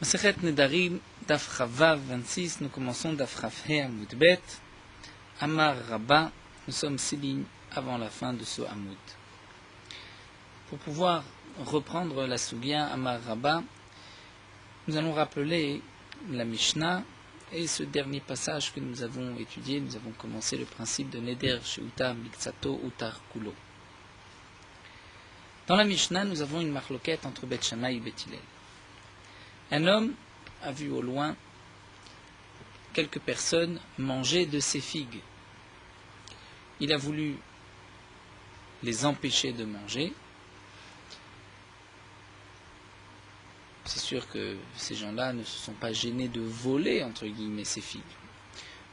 Masechet Nedarim, Daf Chavav 26, nous commençons Daf Chav He Amud Bet, Amar Rabba, nous sommes 6 lignes avant la fin de ce Amud. Pour pouvoir reprendre la Sugya Amar Rabba, nous allons rappeler la Mishnah et ce dernier passage que nous avons étudié. Nous avons commencé le principe de Neder Sheutar Miksato Utar Kulo. Dans la Mishnah, nous avons une marloquette entre Bet Shammai et Bet Hillel. Un homme a vu au loin quelques personnes manger de ses figues. Il a voulu les empêcher de manger. C'est sûr que ces gens-là ne se sont pas gênés de voler, entre guillemets, ces figues.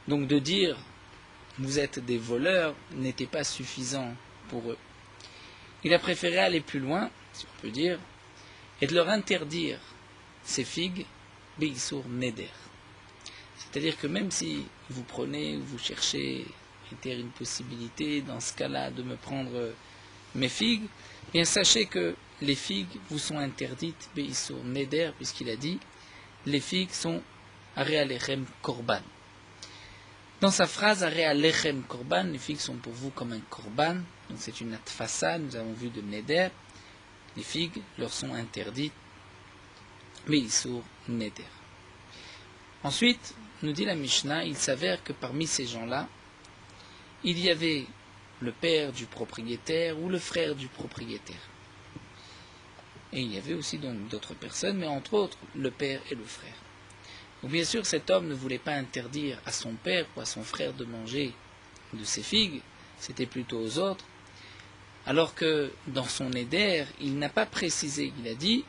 Donc de dire « vous êtes des voleurs » n'était pas suffisant pour eux. Il a préféré aller plus loin, si on peut dire, et de leur interdire ces figues, Beisur Neder. C'est-à-dire que même si vous prenez, vous cherchez une possibilité, dans ce cas-là, de me prendre mes figues, bien sachez que les figues vous sont interdites, Beisur Neder, puisqu'il a dit, les figues sont Are Alechem Korban. Dans sa phrase Are Alechem Korban, les figues sont pour vous comme un Korban, donc c'est une atfasa, nous avons vu de Neder, les figues leur sont interdites, Beisur Neder. Ensuite, nous dit la Mishnah, il s'avère que parmi ces gens-là, il y avait le père du propriétaire ou le frère du propriétaire. Et il y avait aussi d'autres personnes, mais entre autres, le père et le frère. Donc bien sûr, cet homme ne voulait pas interdire à son père ou à son frère de manger de ses figues, c'était plutôt aux autres, alors que dans son éder, il n'a pas précisé, il a dit,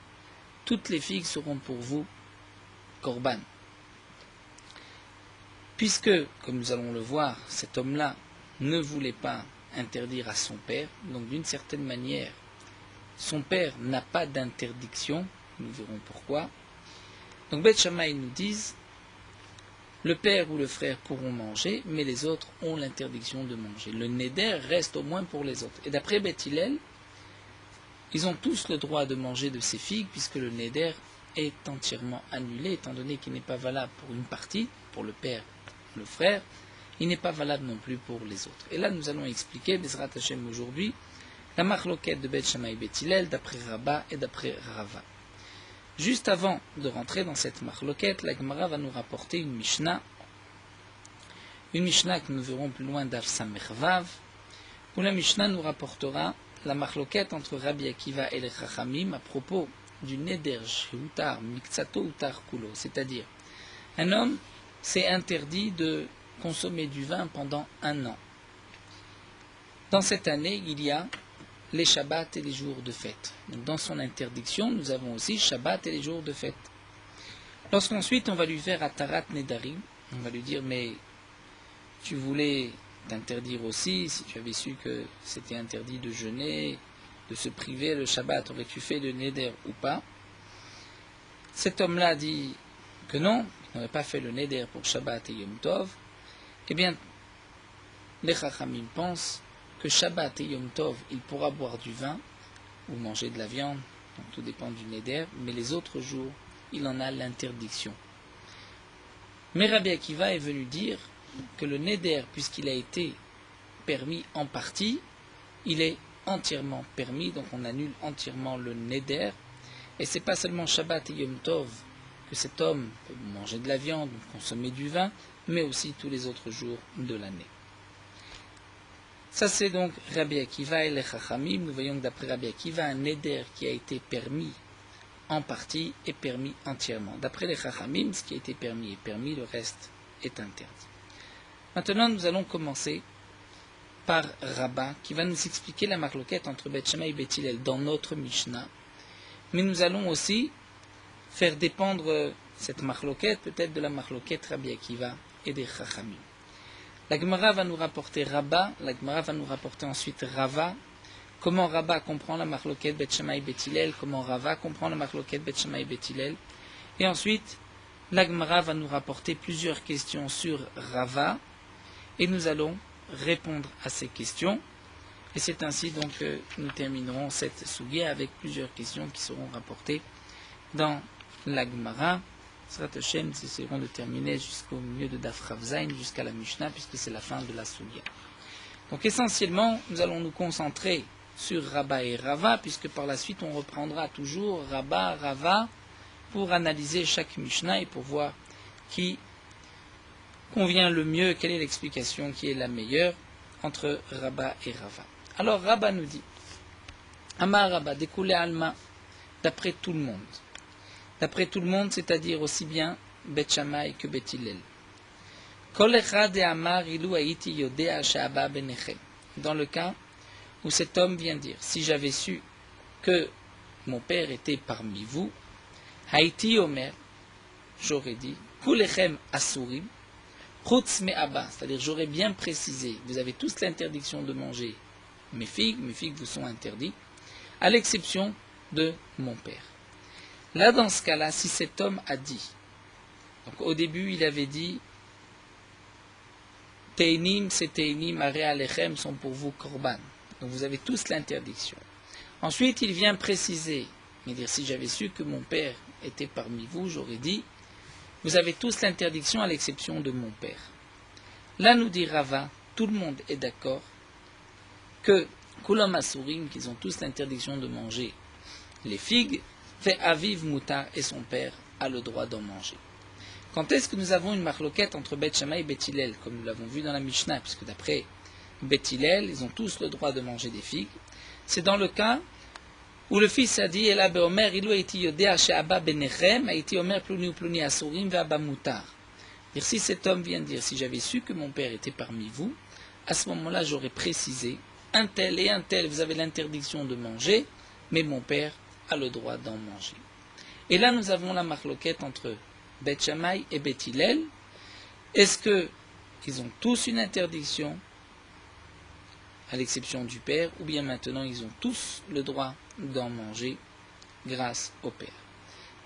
toutes les figues seront pour vous korban. Puisque, comme nous allons le voir, cet homme-là ne voulait pas interdire à son père, donc d'une certaine manière, son père n'a pas d'interdiction, nous verrons pourquoi. Donc Bet Shammai nous disent, le père ou le frère pourront manger, mais les autres ont l'interdiction de manger. Le neder reste au moins pour les autres. Et d'après Bet Hillel, ils ont tous le droit de manger de ces figues, puisque le neder est entièrement annulé, étant donné qu'il n'est pas valable pour une partie, pour le père ou le frère, il n'est pas valable non plus pour les autres. Et là, nous allons expliquer, Bezrat Hashem aujourd'hui, la marloquette de Bet Shammai et Bet Hillel, d'après Rabba et d'après Rava. Juste avant de rentrer dans cette marloquette, la Gemara va nous rapporter une Mishnah que nous verrons plus loin d'Af Samech Vav, où la Mishnah nous rapportera la marloquette entre Rabbi Akiva et les Chachamim à propos du Neder Sheutar Miksato Utar Kulo, c'est-à-dire un homme s'est interdit de consommer du vin pendant 1 an. Dans cette année, il y a les Shabbats et les jours de fête. Donc dans son interdiction, nous avons aussi Shabbat et les jours de fête. Lorsqu'ensuite on va lui faire Atarat Nedarim, on va lui dire mais tu voulais t'interdire aussi, si tu avais su que c'était interdit de jeûner, de se priver le Shabbat, aurais-tu fait le Neder ou pas? Cet homme-là dit que non, il n'aurait pas fait le Neder pour Shabbat et Yom Tov. Eh bien, les Chachamim pensent que Shabbat et Yom Tov, il pourra boire du vin ou manger de la viande, donc tout dépend du Neder, mais les autres jours, il en a l'interdiction. Mais Rabbi Akiva est venu dire que le Neder, puisqu'il a été permis en partie, il est entièrement permis, donc on annule entièrement le Neder, et c'est pas seulement Shabbat et Yom Tov que cet homme peut manger de la viande ou consommer du vin, mais aussi tous les autres jours de l'année. Ça c'est donc Rabbi Akiva et les Chachamim. Nous voyons que d'après Rabbi Akiva, un Neder qui a été permis en partie est permis entièrement. D'après les Chachamim, ce qui a été permis est permis, le reste est interdit. Maintenant, nous allons commencer par Rabba, qui va nous expliquer la marloquette entre Bet Shammai et Bet Hillel dans notre Mishnah. Mais nous allons aussi faire dépendre cette marloquette peut-être de la marloquette Rabbi Akiva et des Chachamim. La Gemara va nous rapporter Rabba, la Gemara va nous rapporter ensuite Rava, comment Rabba comprend la marloquette Bet Shammai Bet Hillel, comment Rava comprend la marloquette Bet Shammai Bet Hillel, et ensuite la Gemara va nous rapporter plusieurs questions sur Rava, et nous allons répondre à ces questions, et c'est ainsi donc que nous terminerons cette sugya avec plusieurs questions qui seront rapportées dans la Gemara. Srat Hashem, nous essaierons de terminer jusqu'au milieu de Daf Rav Zayin, jusqu'à la Mishnah, puisque c'est la fin de la Soulia. Donc essentiellement, nous allons nous concentrer sur Rabba et Rava, puisque par la suite on reprendra toujours Rabba, Rava, pour analyser chaque Mishnah et pour voir qui convient le mieux, quelle est l'explication qui est la meilleure entre Rabba et Rava. Alors Rabba nous dit, Amar Rabba, découlé Alma, d'après tout le monde. D'après tout le monde, c'est-à-dire aussi bien Bet Shammai que Bet Hillel. Kol echad amar ilu haiti yodea she'aba benechem. Dans le cas où cet homme vient dire, si j'avais su que mon père était parmi vous, haiti omer, j'aurais dit, kulechem asurim, chutz me'aba, c'est-à-dire j'aurais bien précisé, vous avez tous l'interdiction de manger mes figues vous sont interdites, à l'exception de mon père. Là, dans ce cas-là, si cet homme a dit, donc au début il avait dit, Teinim, c'est Teinim, Are Alechem sont pour vous Korban. Donc vous avez tous l'interdiction. Ensuite, il vient préciser, mais dire, si j'avais su que mon père était parmi vous, j'aurais dit, vous avez tous l'interdiction à l'exception de mon père. Là, nous dit Rava, tout le monde est d'accord que Kulam Asurim, qu'ils ont tous l'interdiction de manger les figues, fait Aviv Moutar et son père a le droit d'en manger. Quand est-ce que nous avons une marloquette entre Bet Shammai et Bet Hillel, comme nous l'avons vu dans la Mishnah, puisque d'après Bet Hillel, ils ont tous le droit de manger des figues, c'est dans le cas où le fils a dit, Ela beomer ilu haiti yodea she'aba benechem, haiti omer pluni upluni asurim ve'aba mutar. Si cet homme vient dire, si j'avais su que mon père était parmi vous, à ce moment-là, j'aurais précisé, un tel et un tel, vous avez l'interdiction de manger, mais mon père a le droit d'en manger. Et là, nous avons la marloquette entre Bet Shammai et Bet Hillel. Est-ce qu'ils ont tous une interdiction, à l'exception du père, ou bien maintenant ils ont tous le droit d'en manger grâce au père?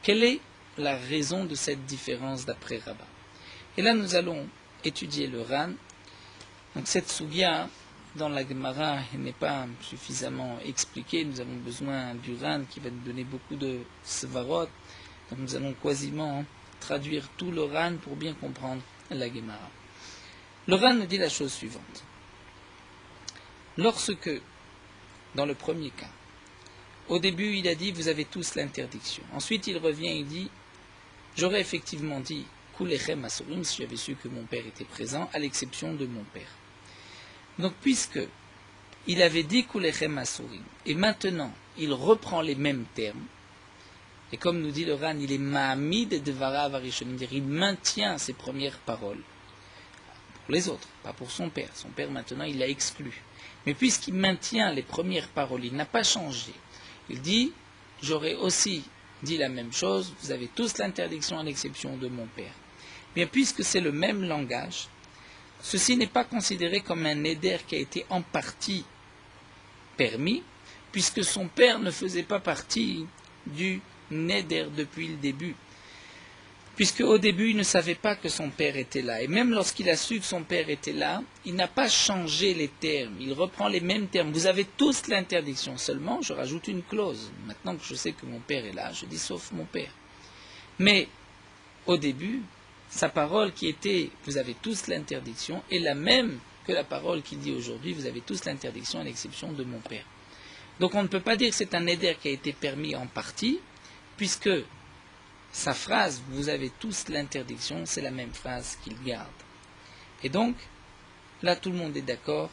Quelle est la raison de cette différence d'après Rabba? Et là, nous allons étudier le Ran. Donc cette Sugya, dans la Gemara, n'est pas suffisamment expliquée. Nous avons besoin du Ran qui va nous donner beaucoup de svarot. Donc nous allons quasiment traduire tout le Ran pour bien comprendre la Gemara. Le Ran nous dit la chose suivante. Lorsque, dans le premier cas, au début il a dit vous avez tous l'interdiction. Ensuite il revient et dit j'aurais effectivement dit Kulechem Asurim si j'avais su que mon père était présent, à l'exception de mon père. Donc puisque il avait dit Kulechem Asurim et maintenant il reprend les mêmes termes, et comme nous dit le Ran, il est Ma'amid Devarav Arishonim, il maintient ses premières paroles pour les autres, pas pour son père. Son père maintenant il l'a exclu. Mais puisqu'il maintient les premières paroles, il n'a pas changé. Il dit, j'aurais aussi dit la même chose, vous avez tous l'interdiction à l'exception de mon père. Bien, puisque c'est le même langage, ceci n'est pas considéré comme un éder qui a été en partie permis, puisque son père ne faisait pas partie du néder depuis le début. Puisque au début, il ne savait pas que son père était là. Et même lorsqu'il a su que son père était là, il n'a pas changé les termes. Il reprend les mêmes termes. Vous avez tous l'interdiction. Seulement, je rajoute une clause. Maintenant que je sais que mon père est là, je dis sauf mon père. Mais au début, sa parole qui était « vous avez tous l'interdiction » est la même que la parole qu'il dit aujourd'hui « vous avez tous l'interdiction à l'exception de mon père ». Donc on ne peut pas dire que c'est un éder qui a été permis en partie, puisque sa phrase « vous avez tous l'interdiction », c'est la même phrase qu'il garde. Et donc, là tout le monde est d'accord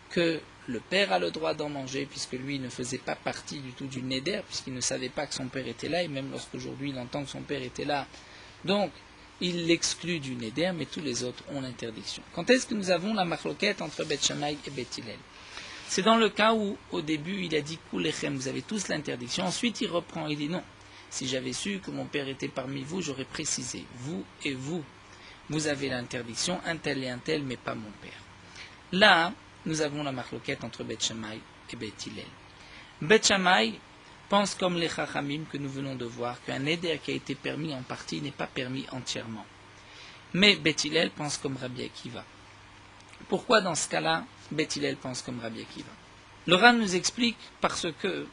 que le père a le droit d'en manger, puisque lui ne faisait pas partie du tout du néder, puisqu'il ne savait pas que son père était là, et même lorsqu'aujourd'hui il entend que son père était là, donc il l'exclut du néder, mais tous les autres ont l'interdiction. Quand est-ce que nous avons la marloquette entre Bet Shammai et Bet Hillel? C'est dans le cas où, au début, il a dit « Kulechem », vous avez tous l'interdiction. Ensuite, il reprend, il dit « Non, si j'avais su que mon père était parmi vous, j'aurais précisé. Vous et vous, vous avez l'interdiction, un tel et un tel, mais pas mon père. » Là, nous avons la marloquette entre Bet Shammai et Bet Hillel. Bet Shammai pense comme les Chachamim que nous venons de voir, qu'un éder qui a été permis en partie n'est pas permis entièrement. Mais Bet Hillel pense comme Rabbi Akiva. Pourquoi dans ce cas-là, Bet Hillel pense comme Rabbi Akiva? Le Ran nous explique parce que,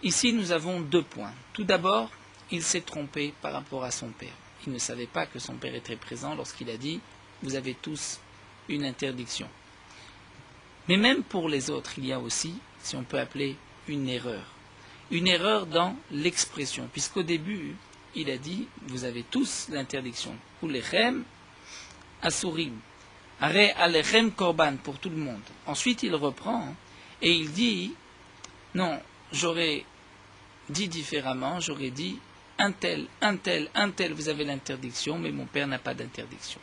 ici nous avons deux points. Tout d'abord, il s'est trompé par rapport à son père. Il ne savait pas que son père était présent lorsqu'il a dit « Vous avez tous une interdiction ». Mais même pour les autres, il y a aussi, si on peut appeler, une erreur. Une erreur dans l'expression, puisqu'au début, il a dit « Vous avez tous l'interdiction ». « Kulechem asurim ». « Are alechem korban » pour tout le monde. Ensuite, il reprend et il dit « Non, j'aurais dit différemment, j'aurais dit un tel, vous avez l'interdiction, mais mon père n'a pas d'interdiction. »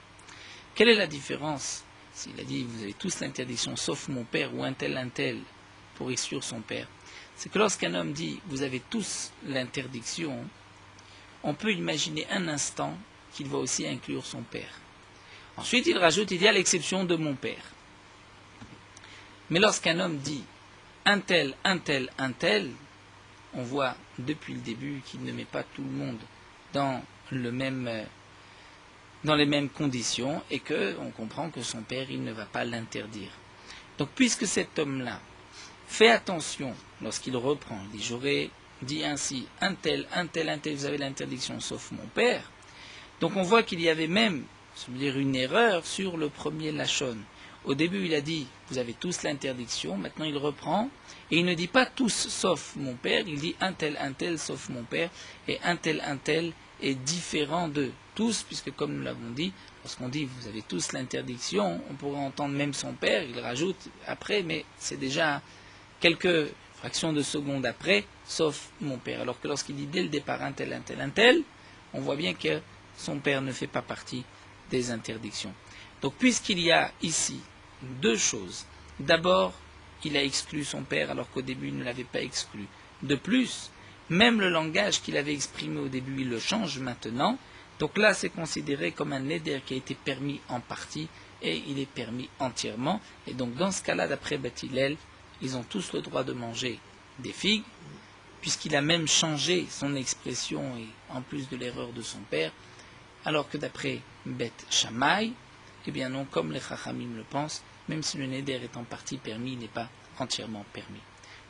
Quelle est la différence s'il a dit vous avez tous l'interdiction sauf mon père ou un tel pour exclure son père? C'est que lorsqu'un homme dit vous avez tous l'interdiction, on peut imaginer un instant qu'il va aussi inclure son père. Ensuite il rajoute il y a l'exception de mon père. Mais lorsqu'un homme dit un tel, on voit depuis le début qu'il ne met pas tout le monde dans les mêmes conditions et qu'on comprend que son père, il ne va pas l'interdire. Donc puisque cet homme-là fait attention lorsqu'il reprend, il dit j'aurais dit ainsi, un tel, vous avez l'interdiction sauf mon père, donc on voit qu'il y avait même, ça veut dire une erreur sur le premier lachon. Au début, il a dit, vous avez tous l'interdiction, maintenant il reprend, et il ne dit pas tous sauf mon père, il dit un tel sauf mon père, et un tel est différent de tous, puisque comme nous l'avons dit, lorsqu'on dit vous avez tous l'interdiction, on pourrait entendre même son père, il rajoute après, mais c'est déjà quelques fractions de secondes après, sauf mon père. Alors que lorsqu'il dit dès le départ un tel, on voit bien que son père ne fait pas partie des interdictions. Donc puisqu'il y a ici deux choses, d'abord il a exclu son père alors qu'au début il ne l'avait pas exclu. De plus, même le langage qu'il avait exprimé au début, il le change maintenant. Donc là c'est considéré comme un neder qui a été permis en partie et il est permis entièrement. Et donc dans ce cas-là, d'après Beth Hillel, ils ont tous le droit de manger des figues, puisqu'il a même changé son expression et en plus de l'erreur de son père, alors que d'après Beth Shammai, eh bien non, comme les Chachamim le pensent, même si le neder est en partie permis, il n'est pas entièrement permis.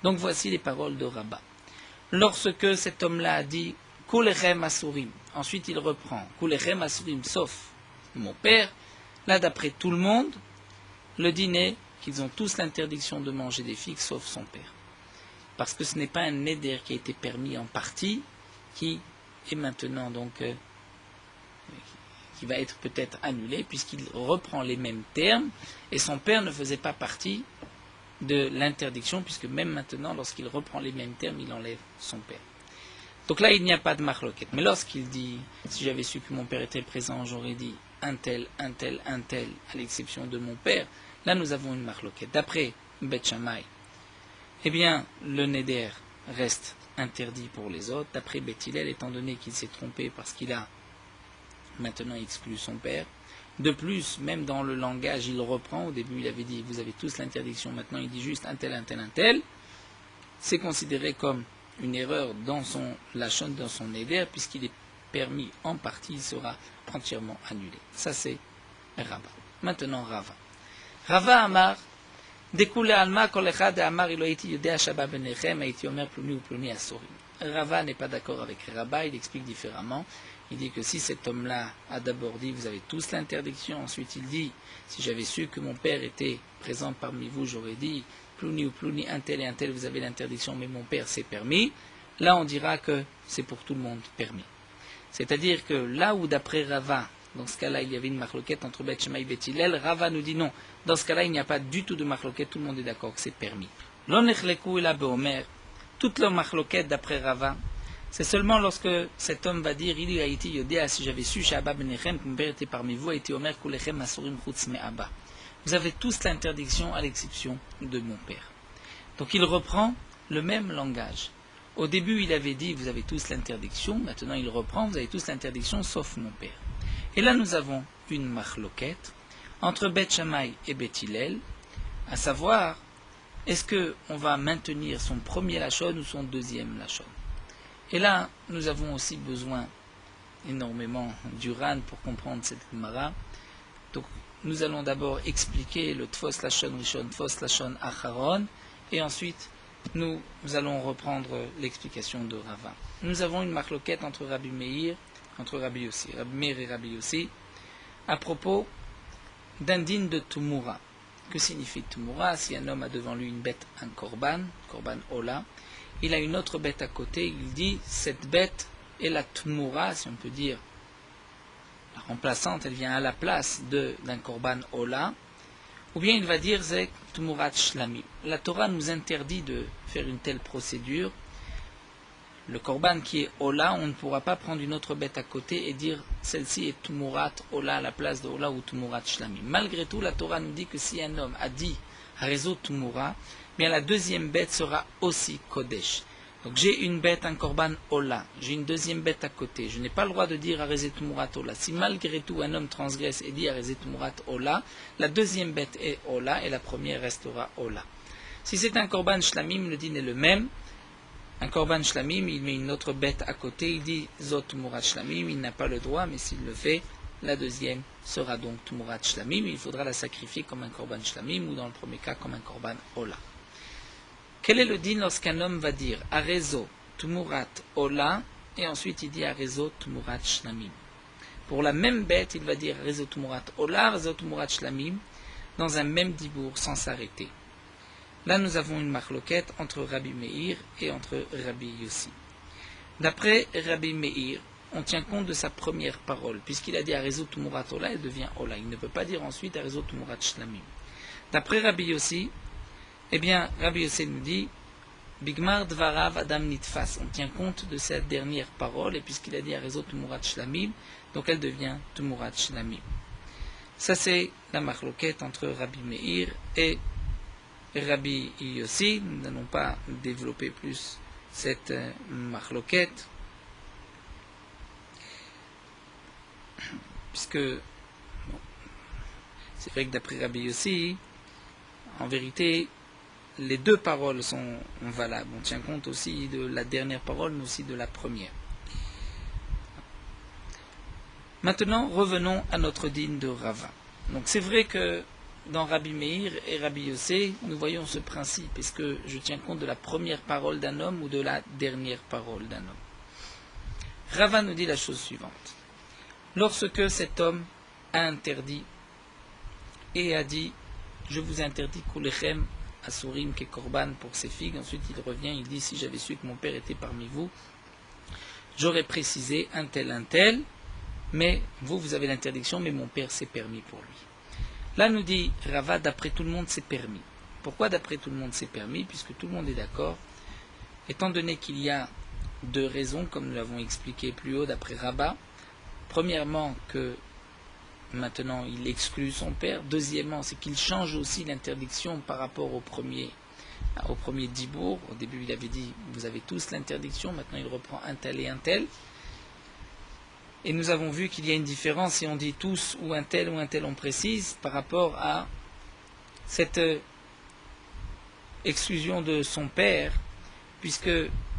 Donc voici les paroles de Rabbah. Lorsque cet homme-là a dit Kulechem asurim, ensuite il reprend Kulechem asurim sauf mon père, là d'après tout le monde, le dîner qu'ils ont tous l'interdiction de manger des figues sauf son père. Parce que ce n'est pas un neder qui a été permis en partie, qui est maintenant donc qui va être peut-être annulé, puisqu'il reprend les mêmes termes, et son père ne faisait pas partie de l'interdiction, puisque même maintenant, lorsqu'il reprend les mêmes termes, il enlève son père. Donc là, il n'y a pas de marloquette. Mais lorsqu'il dit, si j'avais su que mon père était présent, j'aurais dit un tel, à l'exception de mon père, là nous avons une marloquette. D'après Beth Shammai, eh bien, le neder reste interdit pour les autres. D'après Beth Hillel, étant donné qu'il s'est trompé parce qu'il a maintenant exclu son père. De plus, même dans le langage, il reprend. Au début, il avait dit, vous avez tous l'interdiction. Maintenant, il dit juste un tel. C'est considéré comme une erreur dans son lachon, dans son neder, puisqu'il est permis en partie, il sera entièrement annulé. Ça, c'est Rabbah. Maintenant, Rava. Rava Amar, découle Alma, kol echad Amar, il a été yodea Shabbat benechem, a été omer pluni ou pluni asorim. Rava n'est pas d'accord avec Rabbah, il explique différemment. Il dit que si cet homme-là a d'abord dit vous avez tous l'interdiction, ensuite il dit si j'avais su que mon père était présent parmi vous, j'aurais dit plouni ou plouni, un tel vous avez l'interdiction, mais mon père c'est permis. Là on dira que c'est pour tout le monde permis. C'est-à-dire que là où d'après Rava, dans ce cas-là il y avait une marloquette entre Beth Shammai et Beth Hillel, Rava nous dit non, dans ce cas-là il n'y a pas du tout de marloquette, tout le monde est d'accord que c'est permis. L'onechlekou ela beomer, toute leur marloquette d'après Rava, c'est seulement lorsque cet homme va dire, il a été yodéa, si j'avais su chez Abba Benechem, que mon père était parmi vous, a été omer kulechem asurim chutz me Abba. Vous avez tous l'interdiction à l'exception de mon père. Donc il reprend le même langage. Au début, il avait dit, vous avez tous l'interdiction, maintenant il reprend, vous avez tous l'interdiction sauf mon père. Et là, nous avons une marloquette entre Beth Shammai et Beth Hillel, à savoir, est-ce qu'on va maintenir son premier lachon ou son deuxième lachon? Et là, nous avons aussi besoin énormément du Ran pour comprendre cette Gemara. Donc, nous allons d'abord expliquer le Tfos Lashon Rishon, Tfos Lashon Acharon, et ensuite nous allons reprendre l'explication de Rava. Nous avons une marloquette entre Rabbi Meir, Rabbi Meir et Rabbi Yossi, à propos d'un din de Tumura. Que signifie Tumura? Si un homme a devant lui une bête, un korban Ola, il a une autre bête à côté, il dit cette bête est la Tumura, si on peut dire, la remplaçante, elle vient à la place d'un korban Ola, ou bien il va dire Zek Tumurat Shlamim. La Torah nous interdit de faire une telle procédure. Le korban qui est Ola, on ne pourra pas prendre une autre bête à côté et dire celle-ci est Tumurat Ola à la place de Ola ou Tumurat Shlamim. Malgré tout, la Torah nous dit que si un homme a dit Harezo Tumura, bien la deuxième bête sera aussi Kodesh. Donc j'ai une bête, un korban Ola, j'ai une deuxième bête à côté, je n'ai pas le droit de dire Arezet Murat Ola. Si malgré tout un homme transgresse et dit Arezet Murat Ola, la deuxième bête est Ola et la première restera Ola. Si c'est un korban Shlamim, le din est le même. Un korban Shlamim, il met une autre bête à côté, il dit Zot Murat Shlamim, il n'a pas le droit, mais s'il le fait, la deuxième sera donc Murat Shlamim, il faudra la sacrifier comme un korban Shlamim ou dans le premier cas comme un korban Ola. Quel est le din lorsqu'un homme va dire Arezo Tumurat Ola et ensuite il dit Arezo Tumurat Shlamim? Pour la même bête, il va dire Arezo Tumurat Ola, Arezo Tumurat Shlamim dans un même dibour sans s'arrêter. Là, nous avons une marloquette entre Rabbi Meir et entre Rabbi Yossi. D'après Rabbi Meir, on tient compte de sa première parole, puisqu'il a dit Arezo Tumurat Ola, elle devient Ola. Il ne peut pas dire ensuite Arezo Tumurat Shlamim. D'après Rabbi Yossi, eh bien, Rabbi Yossi nous dit Bigmar Dvarav Adam Nitfas. On tient compte de cette dernière parole, et puisqu'il a dit Arezo Tumurat Shlamim, donc elle devient Tumurat Shlamim. Ça, c'est la marloquette entre Rabbi Meir et Rabbi Yossi. Nous n'allons pas développer plus cette marloquette, puisque c'est vrai que d'après Rabbi Yossi, en vérité, les deux paroles sont valables. On tient compte aussi de la dernière parole, mais aussi de la première. Maintenant, revenons à notre din de Rava. Donc c'est vrai que dans Rabbi Meir et Rabbi Yossi, nous voyons ce principe. Est-ce que je tiens compte de la première parole d'un homme ou de la dernière parole d'un homme? Rava nous dit la chose suivante. Lorsque cet homme a interdit et a dit « Je vous interdis Kulechem Asurim ke Korban pour ses figues », ensuite il revient, il dit « Si j'avais su que mon père était parmi vous, j'aurais précisé un tel, mais vous avez l'interdiction, mais mon père c'est permis pour lui. » Là nous dit Rava, d'après tout le monde c'est permis. Pourquoi d'après tout le monde c'est permis? Puisque tout le monde est d'accord, étant donné qu'il y a deux raisons, comme nous l'avons expliqué plus haut d'après Rabat. Premièrement, que maintenant il exclut son père. Deuxièmement, c'est qu'il change aussi l'interdiction par rapport au premier dibour. Au début il avait dit vous avez tous l'interdiction, maintenant il reprend un tel et un tel. Et nous avons vu qu'il y a une différence si on dit tous ou un tel on précise par rapport à cette exclusion de son père, puisque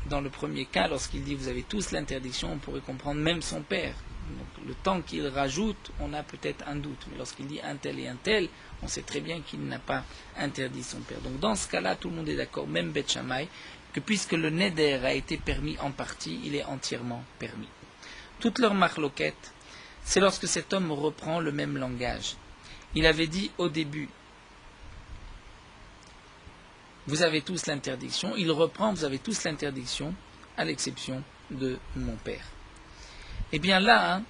dans le premier cas, lorsqu'il dit vous avez tous l'interdiction, on pourrait comprendre même son père. Donc, le temps qu'il rajoute, on a peut-être un doute. Mais lorsqu'il dit un tel et un tel, on sait très bien qu'il n'a pas interdit son père. Donc dans ce cas-là, tout le monde est d'accord, même Beth Shammai, que puisque le neder a été permis en partie, il est entièrement permis. Toute leur marloquette, c'est lorsque cet homme reprend le même langage. Il avait dit au début, vous avez tous l'interdiction. Il reprend, vous avez tous l'interdiction, à l'exception de mon père. Et bien là,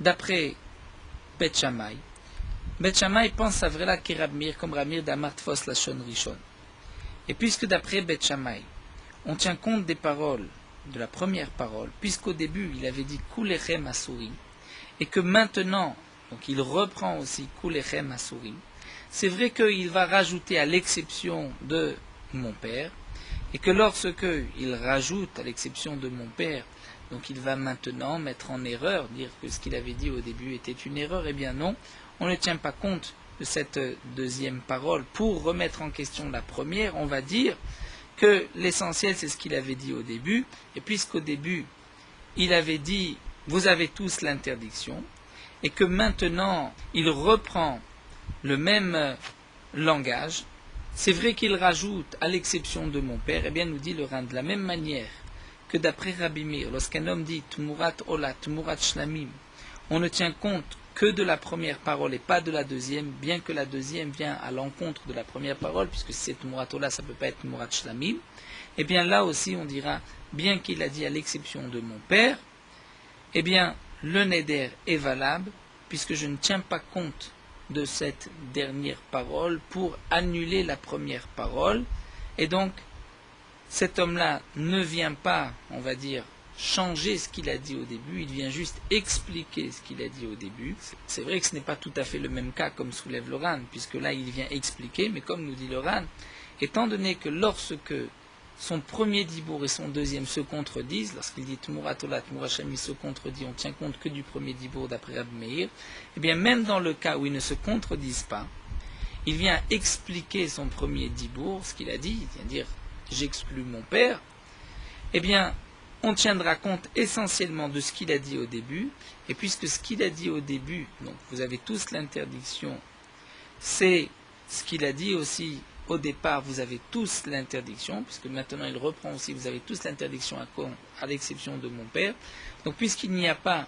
d'après Beth Shammai pense à Vrela Kerabmir comme Ramir d'Amartfos Lachon Rishon. Et puisque d'après Beth Shammai, on tient compte des paroles, de la première parole, puisqu'au début il avait dit Kulechem Asurim, et que maintenant, donc il reprend aussi Kulechem Asurim, c'est vrai qu'il va rajouter à l'exception de mon père, et que lorsque il rajoute à l'exception de mon père, donc il va maintenant mettre en erreur, dire que ce qu'il avait dit au début était une erreur, eh bien non, on ne tient pas compte de cette deuxième parole. Pour remettre en question la première, on va dire que l'essentiel c'est ce qu'il avait dit au début, et puisqu'au début il avait dit vous avez tous l'interdiction, et que maintenant il reprend le même langage, C'est vrai qu'il rajoute, à l'exception de mon père, eh bien nous dit le Ran, de la même manière que d'après Rabbi Meir, lorsqu'un homme dit Tmurat Ola, Tmurat Shlamim, on ne tient compte que de la première parole et pas de la deuxième, bien que la deuxième vient à l'encontre de la première parole, puisque si c'est Tmurat Ola, ça ne peut pas être Tmurat Shlamim. Eh bien là aussi on dira, bien qu'il a dit à l'exception de mon père, eh bien le neder est valable, puisque je ne tiens pas compte de cette dernière parole pour annuler la première parole, et donc cet homme-là ne vient pas, on va dire, changer ce qu'il a dit au début, il vient juste expliquer ce qu'il a dit au début. C'est vrai que ce n'est pas tout à fait le même cas comme soulève le Ran, puisque là il vient expliquer, mais comme nous dit le Ran, étant donné que lorsque son premier dibour et son deuxième se contredisent, lorsqu'il dit Tmurat Ola, Tmurat Shlamim se contredit, on tient compte que du premier dibour d'après Rabbi Meir, et bien même dans le cas où ils ne se contredisent pas, il vient expliquer son premier dibour, ce qu'il a dit, il vient dire j'exclus mon père, eh bien on tiendra compte essentiellement de ce qu'il a dit au début, et puisque ce qu'il a dit au début, donc vous avez tous l'interdiction, c'est ce qu'il a dit aussi au départ, vous avez tous l'interdiction, puisque maintenant il reprend aussi, vous avez tous l'interdiction à l'exception de mon père. Donc puisqu'il n'y a pas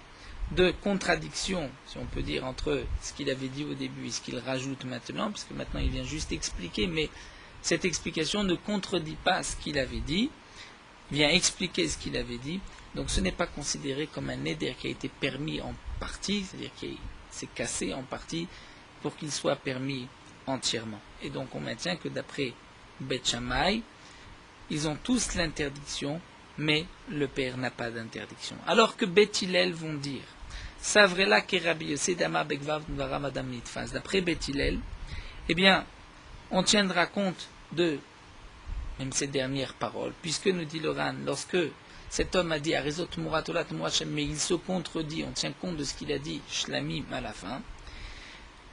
de contradiction, si on peut dire, entre ce qu'il avait dit au début et ce qu'il rajoute maintenant, puisque maintenant il vient juste expliquer, mais cette explication ne contredit pas ce qu'il avait dit, vient expliquer ce qu'il avait dit, donc ce n'est pas considéré comme un éder qui a été permis en partie, c'est-à-dire qui s'est cassé en partie pour qu'il soit permis entièrement. Et donc on maintient que d'après Beth Shammai, ils ont tous l'interdiction, mais le père n'a pas d'interdiction. Alors que Beth Hillel vont dire, Savrela ke Rabbi Yossi Damar Bekvav Dvara Madam Nitfas, d'après Beth Hillel, eh bien, on tiendra compte de même ces dernières paroles, puisque nous dit le Ran, lorsque cet homme a dit Arizot Tmurat Ola Tmurat Shlamim, mais il se contredit, on tient compte de ce qu'il a dit Shlamim à la fin.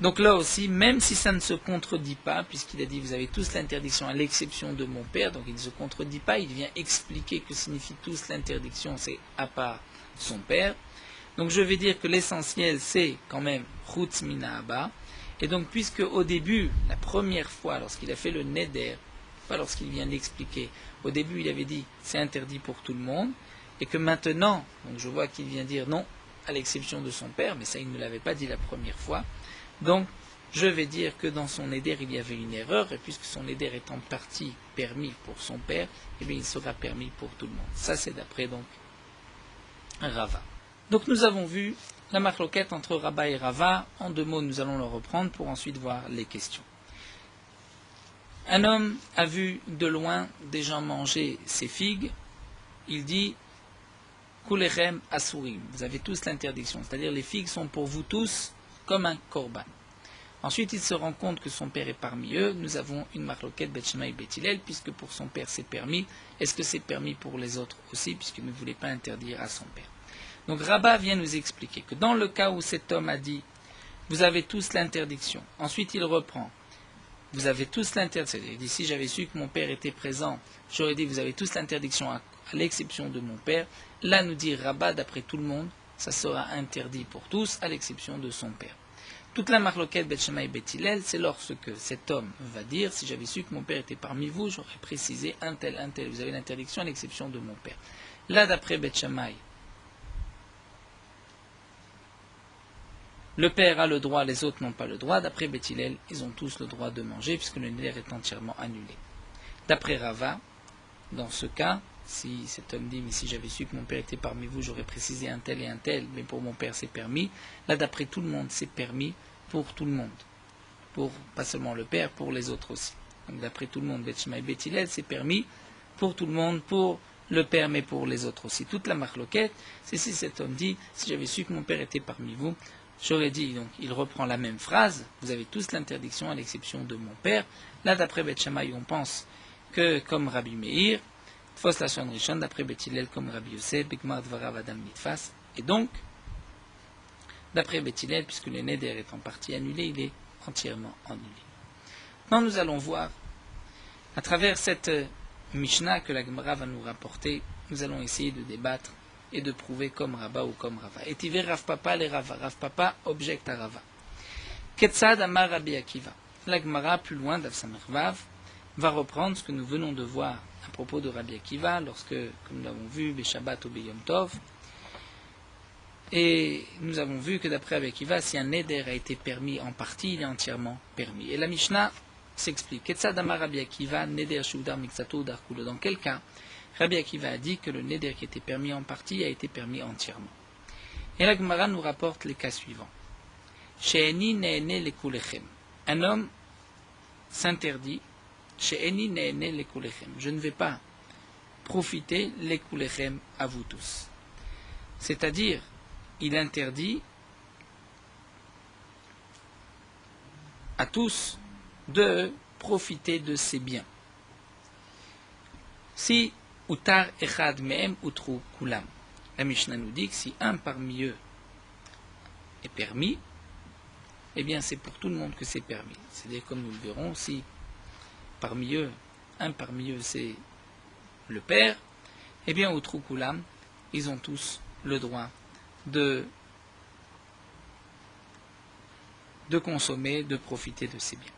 Donc là aussi, même si ça ne se contredit pas, puisqu'il a dit vous avez tous l'interdiction à l'exception de mon père, donc il ne se contredit pas, il vient expliquer que signifie tous l'interdiction, c'est à part son père. Donc je vais dire que l'essentiel c'est quand même Chutz Mina Abba. Et donc puisque au début, la première fois, lorsqu'il a fait le Neder, pas lorsqu'il vient d'expliquer, au début il avait dit c'est interdit pour tout le monde, et que maintenant, donc je vois qu'il vient dire non, à l'exception de son père, mais ça il ne l'avait pas dit la première fois. Donc, je vais dire que dans son éder, il y avait une erreur, et puisque son éder est en partie permis pour son père, eh bien, il sera permis pour tout le monde. Ça, c'est d'après, donc, Rava. Donc, nous avons vu la marloquette entre Rabba et Rava. En deux mots, nous allons le reprendre pour ensuite voir les questions. Un homme a vu de loin des gens manger ses figues. Il dit Kulechem Asurim. Vous avez tous l'interdiction, c'est-à-dire les figues sont pour vous tous comme un korban. Ensuite, il se rend compte que son père est parmi eux. Nous avons une marloquette Beth Shammai et Beth Hillel, puisque pour son père c'est permis. Est-ce que c'est permis pour les autres aussi, puisqu'il ne voulait pas interdire à son père? Donc Rabba vient nous expliquer que dans le cas où cet homme a dit vous avez tous l'interdiction, ensuite il reprend vous avez tous l'interdiction. Il dit si j'avais su que mon père était présent, j'aurais dit vous avez tous l'interdiction à l'exception de mon père. Là nous dit Rabba, d'après tout le monde, ça sera interdit pour tous, à l'exception de son père. Toute la marloquette Beth Shammai et Beth Hillel, c'est lorsque cet homme va dire, si j'avais su que mon père était parmi vous, j'aurais précisé un tel, vous avez l'interdiction à l'exception de mon père. Là, d'après Beth Shammai, le père a le droit, les autres n'ont pas le droit. D'après Beth Hillel, ils ont tous le droit de manger, puisque le neder est entièrement annulé. D'après Rava, dans ce cas, si cet homme dit, mais si j'avais su que mon père était parmi vous, j'aurais précisé un tel et un tel, mais pour mon père c'est permis. Là, d'après tout le monde, c'est permis pour tout le monde. Pour, pas seulement le père, pour les autres aussi. Donc d'après tout le monde, Beth Shammai et Beth Hillel, c'est permis pour tout le monde, pour le père, mais pour les autres aussi. Toute la marloquette, c'est si cet homme dit, si j'avais su que mon père était parmi vous, j'aurais dit, donc il reprend la même phrase, vous avez tous l'interdiction à l'exception de mon père. Là, d'après Beth Shammai, on pense que, comme Rabbi Meir, Fos Lashon Rishon, d'après Beth Hillel, comme Rabbi Yosef, Bigmar Dvarav Adam Nitfas, et donc, d'après Beth Hillel, puisque le neder est en partie annulé, il est entièrement annulé. Maintenant, nous allons voir, à travers cette Mishnah que la Gemara va nous rapporter, nous allons essayer de débattre et de prouver comme Rabba ou comme Rava. Et Tiver Rav Papa les Rava. Rav Papa objecte à Rava. Ketzad Amar Rabbi Akiva. La Gemara, plus loin, d'Av Samer Vav, va reprendre ce que nous venons de voir à propos de Rabbi Akiva, lorsque, comme nous l'avons vu, Beshabbat ou Beyom Tov, et nous avons vu que d'après Rabbi Akiva, si un neder a été permis en partie, il est entièrement permis. Et la Mishnah s'explique. Ketzad amar Rabbi Akiva, neder sheudar miksato udar kulo. Dans quel cas Rabbi Akiva a dit que le neder qui était permis en partie a été permis entièrement. Et la Gemara nous rapporte les cas suivants. She'eni ne'ene lekulechem. Un homme s'interdit. She'eni ne'ene lekulechem. Je ne vais pas profiter lekulechem à vous tous. C'est-à-dire, il interdit à tous de profiter de ses biens. Si utar echad me'em utru kulam. La Mishnah nous dit que si un parmi eux est permis, eh bien c'est pour tout le monde que c'est permis. C'est-à-dire, comme nous le verrons, si parmi eux, un parmi eux c'est le père, eh bien utru kulam, ils ont tous le droit de consommer, de profiter de ces biens.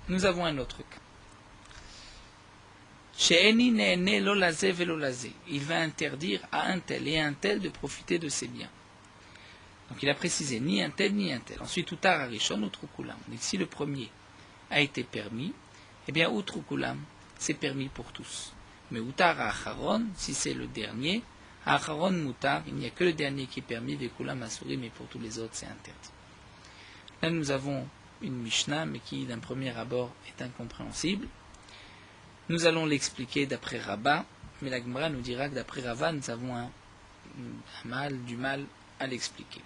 Nous avons un autre cas. Il va interdire à un tel et à un tel de profiter de ses biens. Donc il a précisé ni un tel ni un tel. Ensuite, utar arishon utrukulam. Donc si le premier a été permis, eh bien utrukulam, c'est permis pour tous. Mais utar acharon, si c'est le dernier, acharon mutar, il n'y a que le dernier qui est permis, vekulam asuri, mais pour tous les autres c'est interdit. Là nous avons une Mishnah, mais qui d'un premier abord est incompréhensible. Nous allons l'expliquer d'après Rabbah, mais la Gemara nous dira que d'après Rava, nous avons du mal à l'expliquer.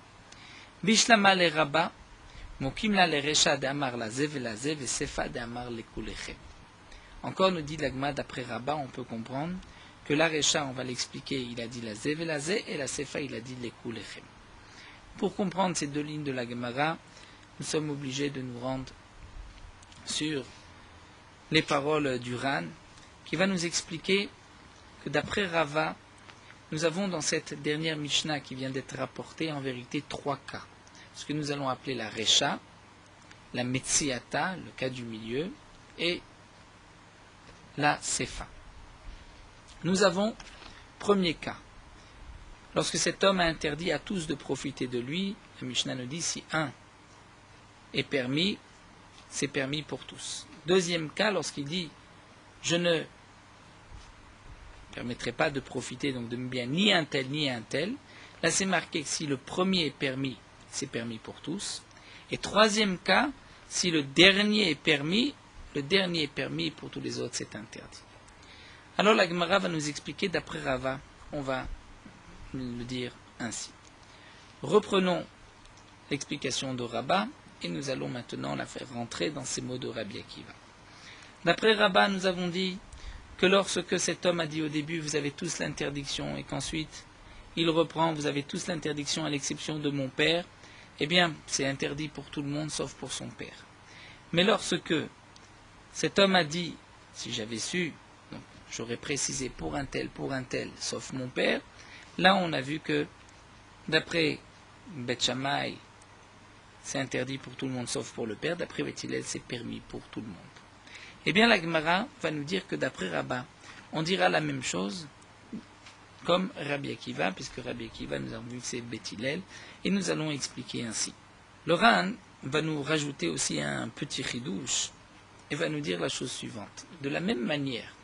Bishlama le Rabbah, mokimla le resha de amar la zev et la zev et sefa de amar le kulechem. Encore nous dit la Gemara d'après Rabbah, on peut comprendre que la resha, on va l'expliquer, il a dit la zev et la sefa, il a dit le kulechem. Pour comprendre ces deux lignes de la Gemara, nous sommes obligés de nous rendre sur les paroles du Ran, qui va nous expliquer que d'après Rava, nous avons dans cette dernière Mishnah qui vient d'être rapportée en vérité trois cas. Ce que nous allons appeler la Resha, la Metsiata, le cas du milieu, et la Sefa. Nous avons, premier cas, lorsque cet homme a interdit à tous de profiter de lui, la Mishnah nous dit si un est permis, c'est permis pour tous. Deuxième cas, lorsqu'il dit je ne permettrai pas de profiter donc de mes biens ni un tel ni un tel, là c'est marqué que si le premier est permis, c'est permis pour tous. Et troisième cas, si le dernier est permis pour tous les autres, c'est interdit. Alors la Gemara va nous expliquer d'après Rava, on va le dire ainsi. Reprenons l'explication de Rabbah et nous allons maintenant la faire rentrer dans ces mots de Rabbi Akiva. D'après Rabbah, nous avons dit que lorsque cet homme a dit au début, vous avez tous l'interdiction, et qu'ensuite il reprend, vous avez tous l'interdiction à l'exception de mon père, eh bien, c'est interdit pour tout le monde sauf pour son père. Mais lorsque cet homme a dit, si j'avais su, donc, j'aurais précisé pour un tel, sauf mon père, là on a vu que, d'après Beth Shammai, c'est interdit pour tout le monde sauf pour le père, d'après Beth Hillel, c'est permis pour tout le monde. Eh bien, la Gemara va nous dire que d'après Rabbah, on dira la même chose comme Rabbi Akiva, puisque Rabbi Akiva, nous avons vu que c'est Beth Hillel, et nous allons expliquer ainsi. Le Ran va nous rajouter aussi un petit chidouche, et va nous dire la chose suivante. De la même manière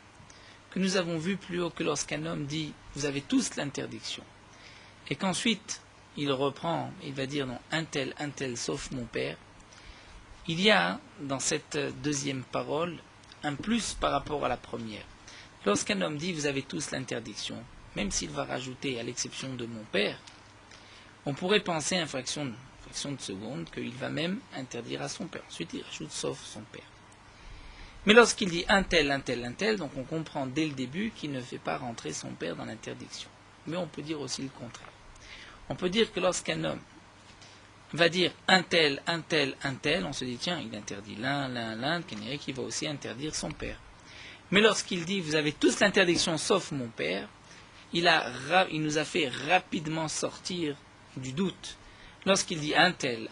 que nous avons vu plus haut que lorsqu'un homme dit « vous avez tous l'interdiction », et qu'ensuite il reprend, il va dire « non, un tel, sauf mon père », il y a dans cette deuxième parole un plus par rapport à la première. Lorsqu'un homme dit « vous avez tous l'interdiction », même s'il va rajouter « à l'exception de mon père », on pourrait penser à une fraction de seconde qu'il va même interdire à son père. Ensuite, il rajoute « sauf son père ». Mais lorsqu'il dit un tel, donc on comprend dès le début qu'il ne fait pas rentrer son père dans l'interdiction. Mais on peut dire aussi le contraire. On peut dire que lorsqu'un homme va dire un tel, on se dit tiens, il interdit l'un, qu'il va aussi interdire son père. Mais lorsqu'il dit vous avez tous l'interdiction sauf mon père, il nous a fait rapidement sortir du doute. Lorsqu'il dit un tel,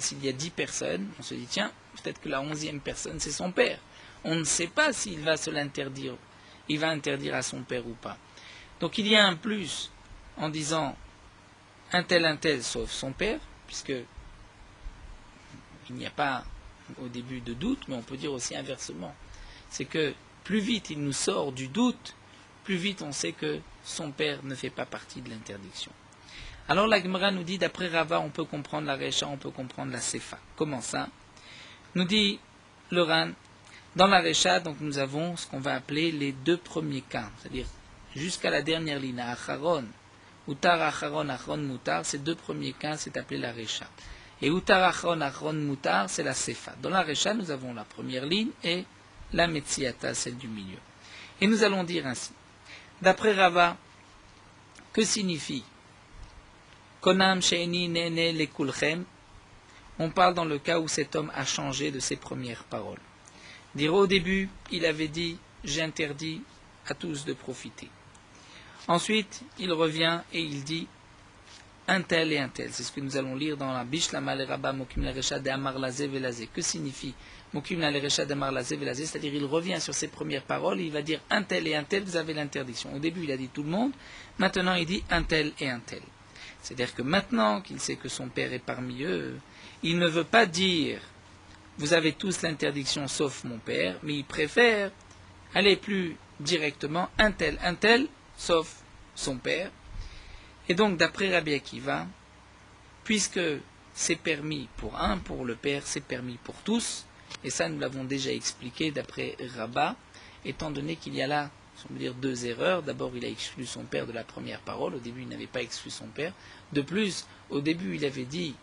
s'il y a 10 personnes, on se dit tiens, peut-être que la 11e personne c'est son père. on ne sait pas s'il va se l'interdire, il va interdire à son père ou pas. Donc il y a un plus en disant un tel sauf son père, puisque il n'y a pas au début de doute, mais on peut dire aussi inversement. C'est que plus vite il nous sort du doute, plus vite on sait que son père ne fait pas partie de l'interdiction. Alors la Gemara nous dit, d'après Rava, on peut comprendre la Recha, on peut comprendre la Sefa. Comment ça? Nous dit le Ran, dans la Recha, donc nous avons ce qu'on va appeler les deux premiers cas, c'est-à-dire jusqu'à la dernière ligne, Acharon, Utar Acharon, Acharon Mutar, ces deux premiers cas, c'est appelé la Recha. Et Utar Acharon, Acharon Mutar, c'est la Sefa. Dans la Recha, nous avons la première ligne et la Metziata, celle du milieu. Et nous allons dire ainsi, d'après Rava, que signifie Konam Sheini Nene Lekulchem? On parle dans le cas où cet homme a changé de ses premières paroles. Dire au début, il avait dit j'interdis à tous de profiter. Ensuite, il revient et il dit un tel et un tel. C'est ce que nous allons lire dans la Bishla Maleraba Mokim la Recha de Amar Lazé Velazé. Que signifie Mokim la Recha de Amar Lazé Velazé? C'est-à-dire il revient sur ses premières paroles et il va dire un tel et un tel, vous avez l'interdiction. Au début, il a dit tout le monde. Maintenant, il dit un tel et un tel. C'est-à-dire que maintenant qu'il sait que son père est parmi eux, il ne veut pas dire vous avez tous l'interdiction sauf mon père, mais il préfère aller plus directement un tel, sauf son père. Et donc, d'après Rabbi Akiva, puisque c'est permis pour un, pour le père, c'est permis pour tous, et ça nous l'avons déjà expliqué d'après Rabat, étant donné qu'il y a là, on veut dire, deux erreurs. D'abord, il a exclu son père de la première parole, au début il n'avait pas exclu son père. De plus, au début il avait dit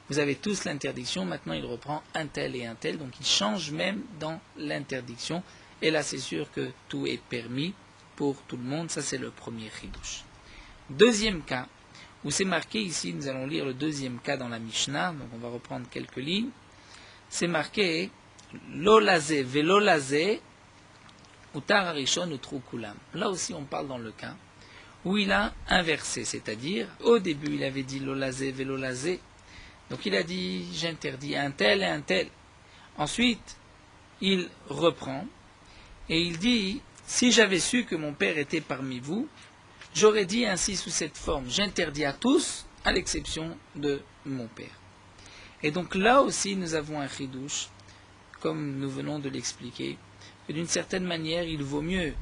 vous avez tous l'interdiction, maintenant il reprend un tel et un tel, donc il change même dans l'interdiction, et là c'est sûr que tout est permis pour tout le monde, ça c'est le premier chidouche. Deuxième cas, où c'est marqué ici, nous allons lire le deuxième cas dans la Mishnah, donc on va reprendre quelques lignes, c'est marqué Lolazé velolazé utar arishon utru kulam. Là aussi on parle dans le cas où il a inversé, c'est-à-dire au début il avait dit Lolazé velolazé, donc il a dit j'interdis un tel et un tel. Ensuite, il reprend et il dit si j'avais su que mon père était parmi vous, j'aurais dit ainsi sous cette forme j'interdis à tous à l'exception de mon père. Et donc là aussi nous avons un chidouche, comme nous venons de l'expliquer, que d'une certaine manière il vaut mieux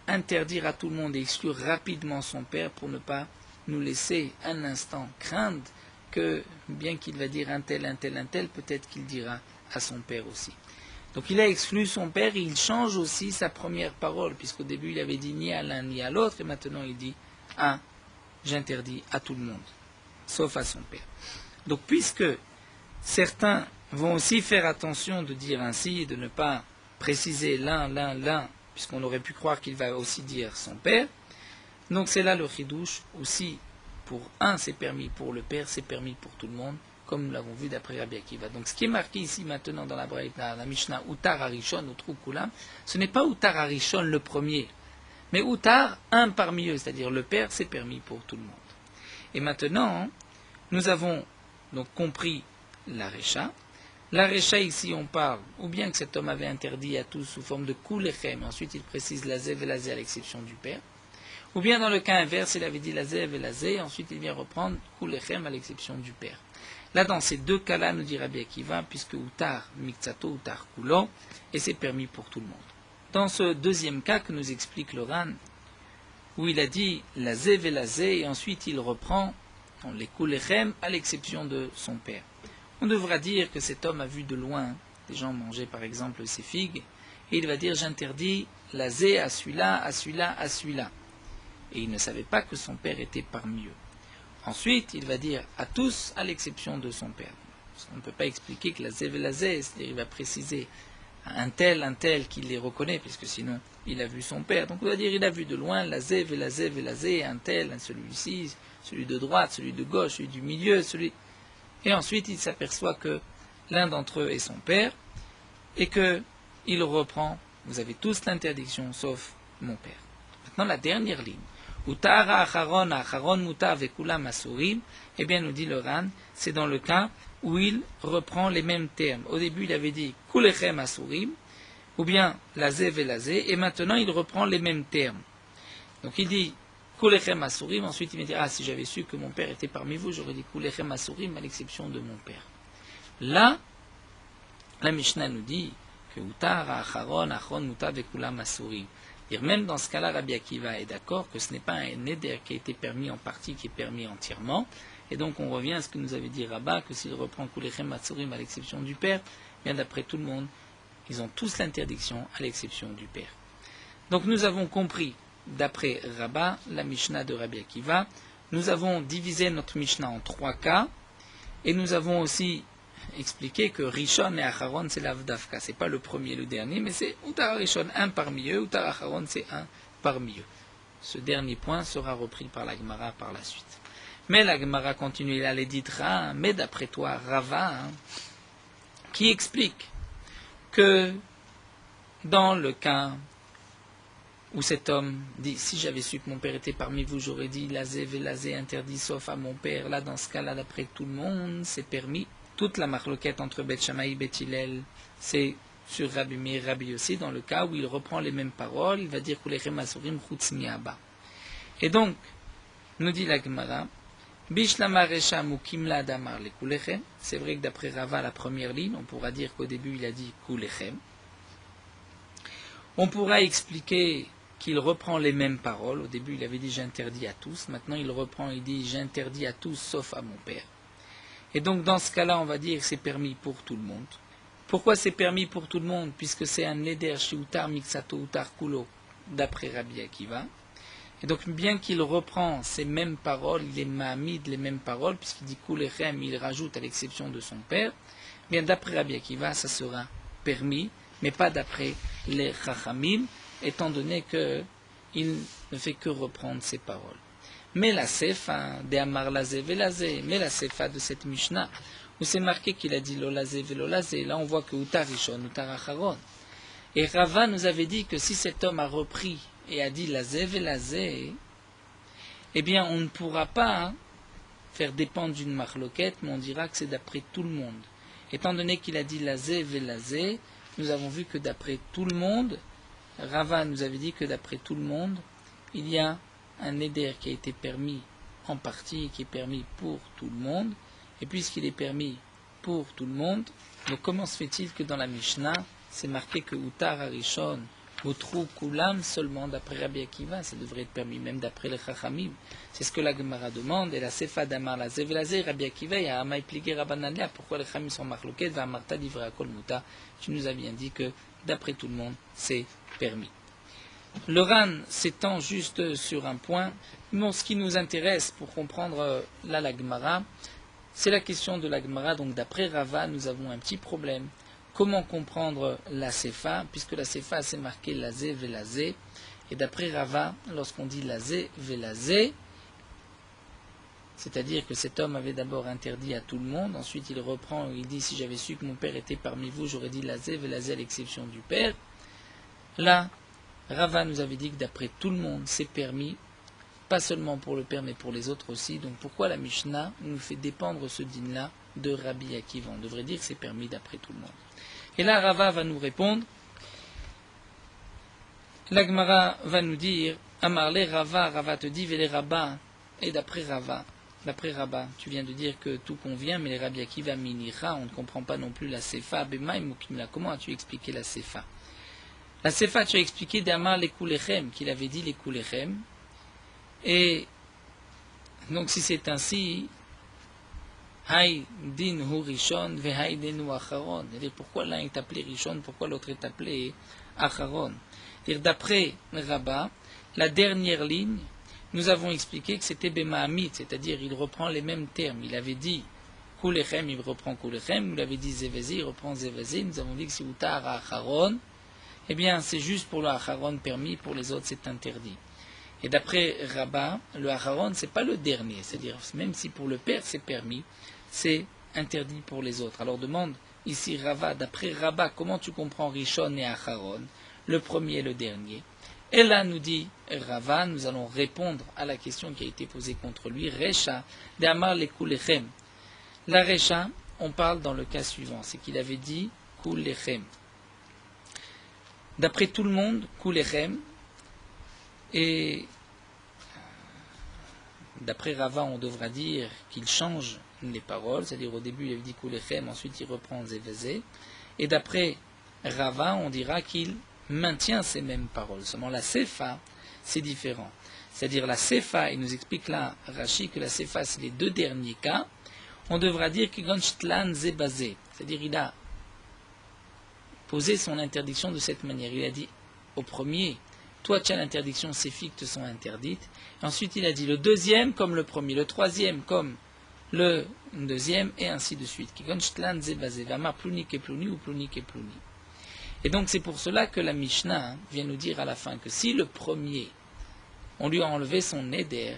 interdire à tout le monde et exclure rapidement son père pour ne pas nous laisser un instant craindre que, bien qu'il va dire un tel, peut-être qu'il dira à son père aussi. Donc il a exclu son père et il change aussi sa première parole, puisqu'au début il avait dit ni à l'un ni à l'autre, et maintenant il dit j'interdis à tout le monde, sauf à son père. Donc puisque certains vont aussi faire attention de dire ainsi et de ne pas préciser l'un, puisqu'on aurait pu croire qu'il va aussi dire son père, donc c'est là le chidouche aussi. Pour un, c'est permis, pour le père, c'est permis pour tout le monde, comme nous l'avons vu d'après Rabbi Akiva. Donc ce qui est marqué ici maintenant dans la Mishnah, Utar Arishon, Utru Kulam, ce n'est pas Utar Arishon le premier, mais Utar, un parmi eux, c'est-à-dire le père, c'est permis pour tout le monde. Et maintenant, nous avons donc compris la Recha. La Recha ici, on parle, ou bien que cet homme avait interdit à tous sous forme de Kulechem, ensuite il précise la Zev et la Zé à l'exception du père. Ou bien dans le cas inverse, il avait dit la Zev et la Zé, ensuite il vient reprendre Kulechem à l'exception du père. Là, dans ces deux cas-là, nous dit Rabbi Akiva, puisque Utar Mikzato, Utar Kulo, et c'est permis pour tout le monde. Dans ce deuxième cas que nous explique le Ran, où il a dit la Zev et la Zé, et ensuite il reprend les Kulechem à l'exception de son père. On devra dire que cet homme a vu de loin des gens manger par exemple ses figues, et il va dire j'interdis la Zé à celui-là, à celui-là, à celui-là. Et il ne savait pas que son père était parmi eux. Ensuite, il va dire à tous, à l'exception de son père. Parce qu'on ne peut pas expliquer que la Zé et la Zé, c'est-à-dire il va préciser un tel qu'il les reconnaît, puisque sinon il a vu son père. Donc on va dire il a vu de loin la Zé et la Zé et la Zé, un tel, celui-ci, celui de droite, celui de gauche, celui du milieu, celui... Et ensuite il s'aperçoit que l'un d'entre eux est son père, et qu'il reprend, vous avez tous l'interdiction, sauf mon père. Maintenant la dernière ligne. Utara acharon acharon mutar vekulam asurim, eh bien nous dit le Ran, c'est dans le cas où il reprend les mêmes termes. Au début il avait dit kulechem asurim, ou bien lazé velazé, et maintenant il reprend les mêmes termes. Donc il dit Kulechem Asurim, ensuite il va dire ah, si j'avais su que mon père était parmi vous, j'aurais dit Kulechem Asurim à l'exception de mon père. Là, la Mishnah nous dit que Utar, Acharon, Achron, Muta, Vekulam Asurim. Même dans ce cas-là, Rabbi Akiva est d'accord que ce n'est pas un neder qui a été permis en partie, qui est permis entièrement. Et donc on revient à ce que nous avait dit Rabbah, que s'il reprend Kulechem Asurim à l'exception du père, bien d'après tout le monde, ils ont tous l'interdiction à l'exception du père. Donc nous avons compris, d'après Rabbah, la Mishnah de Rabbi Akiva, nous avons divisé notre Mishnah en 3 cas, et nous avons aussi expliqué que Rishon et Acharon c'est l'Avdavka, c'est pas le premier et le dernier, mais c'est Utar Rishon, un parmi eux, Utar Acharon c'est un parmi eux. Ce dernier point sera repris par la Gemara par la suite. Mais la Gemara continue, il a les ditra, mais d'après toi, Rava, qui explique que dans le cas où cet homme dit, si j'avais su que mon père était parmi vous, j'aurais dit, lazé, velazé, interdit, sauf à mon père, là, dans ce cas-là, d'après tout le monde, c'est permis. Toute la marloquette entre Beth Shammai et Beth Hillel, c'est sur Rabbi Meir, Rabbi Yossi, dans le cas où il reprend les mêmes paroles, il va dire Kulechem Asurim Chutz Mi'aba. Et donc, nous dit la Gemara, Bishlama Resha Mukimla Damar le Kulechem. C'est vrai que d'après Rava, la première ligne, on pourra dire qu'au début il a dit Kulechem. On pourra expliquer qu'il reprend les mêmes paroles. Au début il avait dit j'interdis à tous. Maintenant il reprend, il dit j'interdis à tous sauf à mon père. Et donc dans ce cas-là, on va dire que c'est permis pour tout le monde. Pourquoi c'est permis pour tout le monde? Puisque c'est un neder chez Utar Miksato Utar Kulo, d'après Rabbi Akiva. Et donc bien qu'il reprend ces mêmes paroles, il est mahamid les mêmes paroles, puisqu'il dit Kulechem, il rajoute à l'exception de son père, bien d'après Rabbi Akiva, ça sera permis, mais pas d'après les Chachamim, étant donné qu'il ne fait que reprendre ces paroles. Mais la sefa de Amar Lazé Velazé, mais la sefa de cette Mishnah, où c'est marqué qu'il a dit Lolazé Velolazé, là on voit que Utar Rishon, Utar Acharon. Et Rava nous avait dit que si cet homme a repris et a dit Lazé Velazé, eh bien on ne pourra pas faire dépendre d'une marloquette, mais on dira que c'est d'après tout le monde. Étant donné qu'il a dit Lazé Velazé, nous avons vu que d'après tout le monde, Rava nous avait dit que d'après tout le monde, il y a un éder qui a été permis en partie et qui est permis pour tout le monde. Et puisqu'il est permis pour tout le monde, donc comment se fait-il que dans la Mishnah, c'est marqué que Utar Arishon, Utrou Kulam seulement d'après Rabbi Akiva, ça devrait être permis même d'après les Chachamim. C'est ce que la Gemara demande, et la Sefa d'Amar la Zevelazé, Rabbi Akiva, il y a Amay Pligé Rabbanania, pourquoi les Chachamim sont marloqués, va Marta Divra Kol Muta, tu nous as bien dit que d'après tout le monde, c'est permis. Le RAN s'étend juste sur un point. Non, ce qui nous intéresse pour comprendre là la Gemara, c'est la question de la Gemara. Donc d'après Rava, nous avons un petit problème. Comment comprendre la Sefa, puisque la Sefa c'est marqué Lazé Velazé, et d'après Rava, lorsqu'on dit Lazé Velazé, c'est-à-dire que cet homme avait d'abord interdit à tout le monde, ensuite il reprend, il dit si j'avais su que mon père était parmi vous, j'aurais dit Lazé Velazé à l'exception du père. Là, Rava nous avait dit que d'après tout le monde, c'est permis, pas seulement pour le père, mais pour les autres aussi. Donc pourquoi la Mishnah nous fait dépendre ce din-là de Rabbi Akiva? On devrait dire que c'est permis d'après tout le monde. Et là, Rava va nous répondre. La Gemara va nous dire, Amarle Rava, Rava te dit, Vele Rabba, et d'après Rava, tu viens de dire que tout convient, mais les Rabbi Akiva minira, on ne comprend pas non plus la Sefa, Bemaim Mukimla. Comment as-tu expliqué la Sefa? La Sefa, tu as expliqué d'Amar les Kulechem, qu'il avait dit les Kulechem. Et donc si c'est ainsi, Hay din hu Rishon, ve hay din hu Acharon. Pourquoi l'un est appelé Rishon, pourquoi l'autre est appelé Acharon? D'après Rabbah, la dernière ligne, nous avons expliqué que c'était Bemahamit, c'est-à-dire il reprend les mêmes termes. Il avait dit Kulechem, il reprend Kulechem, il avait dit Zevezi, il reprend Zevezi. Nous avons dit que c'est Utar Acharon. Eh bien, c'est juste pour le Acharon permis, pour les autres c'est interdit. Et d'après Rabbah, le Acharon, c'est pas le dernier, c'est-à-dire même si pour le père c'est permis, c'est interdit pour les autres. Alors demande ici Rava, d'après Rabbah, comment tu comprends Rishon et Acharon, le premier et le dernier? Et là nous dit Rava, nous allons répondre à la question qui a été posée contre lui, Recha de Amar le Kulechem. La Recha, on parle dans le cas suivant, c'est qu'il avait dit Kulechem. D'après tout le monde, Kulechem, et d'après Rava, on devra dire qu'il change les paroles, c'est-à-dire au début il avait dit Kulechem, ensuite il reprend Zévezé, et d'après Rava, on dira qu'il maintient ces mêmes paroles. Seulement la Sefa, c'est différent. C'est-à-dire la Sefa, il nous explique là, Rashi, que la Sefa, c'est les deux derniers cas, on devra dire Kigonchtlan Zebazé, c'est-à-dire il a posé son interdiction de cette manière. Il a dit au premier, toi tu as l'interdiction, ces filles te sont interdites. Et ensuite il a dit le deuxième comme le premier, le troisième comme le deuxième, et ainsi de suite. Kigonchtlan Zebazé, Vamar Plouni Keplouni ou Plouni Keplouni. Et donc c'est pour cela que la Mishnah vient nous dire à la fin que si le premier, on lui a enlevé son éder,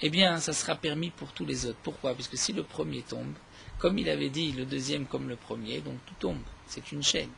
eh bien ça sera permis pour tous les autres. Pourquoi? Puisque si le premier tombe, comme il avait dit le deuxième comme le premier, donc tout tombe, c'est une chaîne.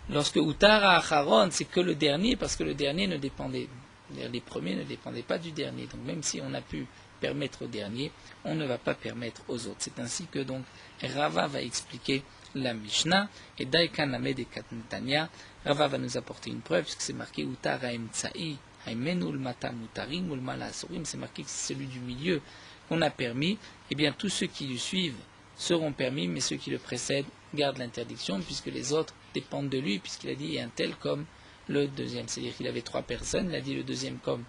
Lorsque Utara Acharon, c'est que le dernier, parce que le dernier ne dépendait, les premiers ne dépendaient pas du dernier. Donc même si on a pu permettre au dernier, on ne va pas permettre aux autres. C'est ainsi que donc Rava va expliquer la Mishnah, et Daikan Amed et Katnetania, Rava va nous apporter une preuve, puisque c'est marqué Utara Emtsa'i, Haimenul Mata Mutarim, Ulmala Asurim, c'est marqué que c'est celui du milieu qu'on a permis, et bien tous ceux qui le suivent seront permis, mais ceux qui le précèdent gardent l'interdiction, puisque les autres dépendent de lui, puisqu'il a dit un tel comme le deuxième. C'est-à-dire qu'il avait trois personnes, il a dit le deuxième comme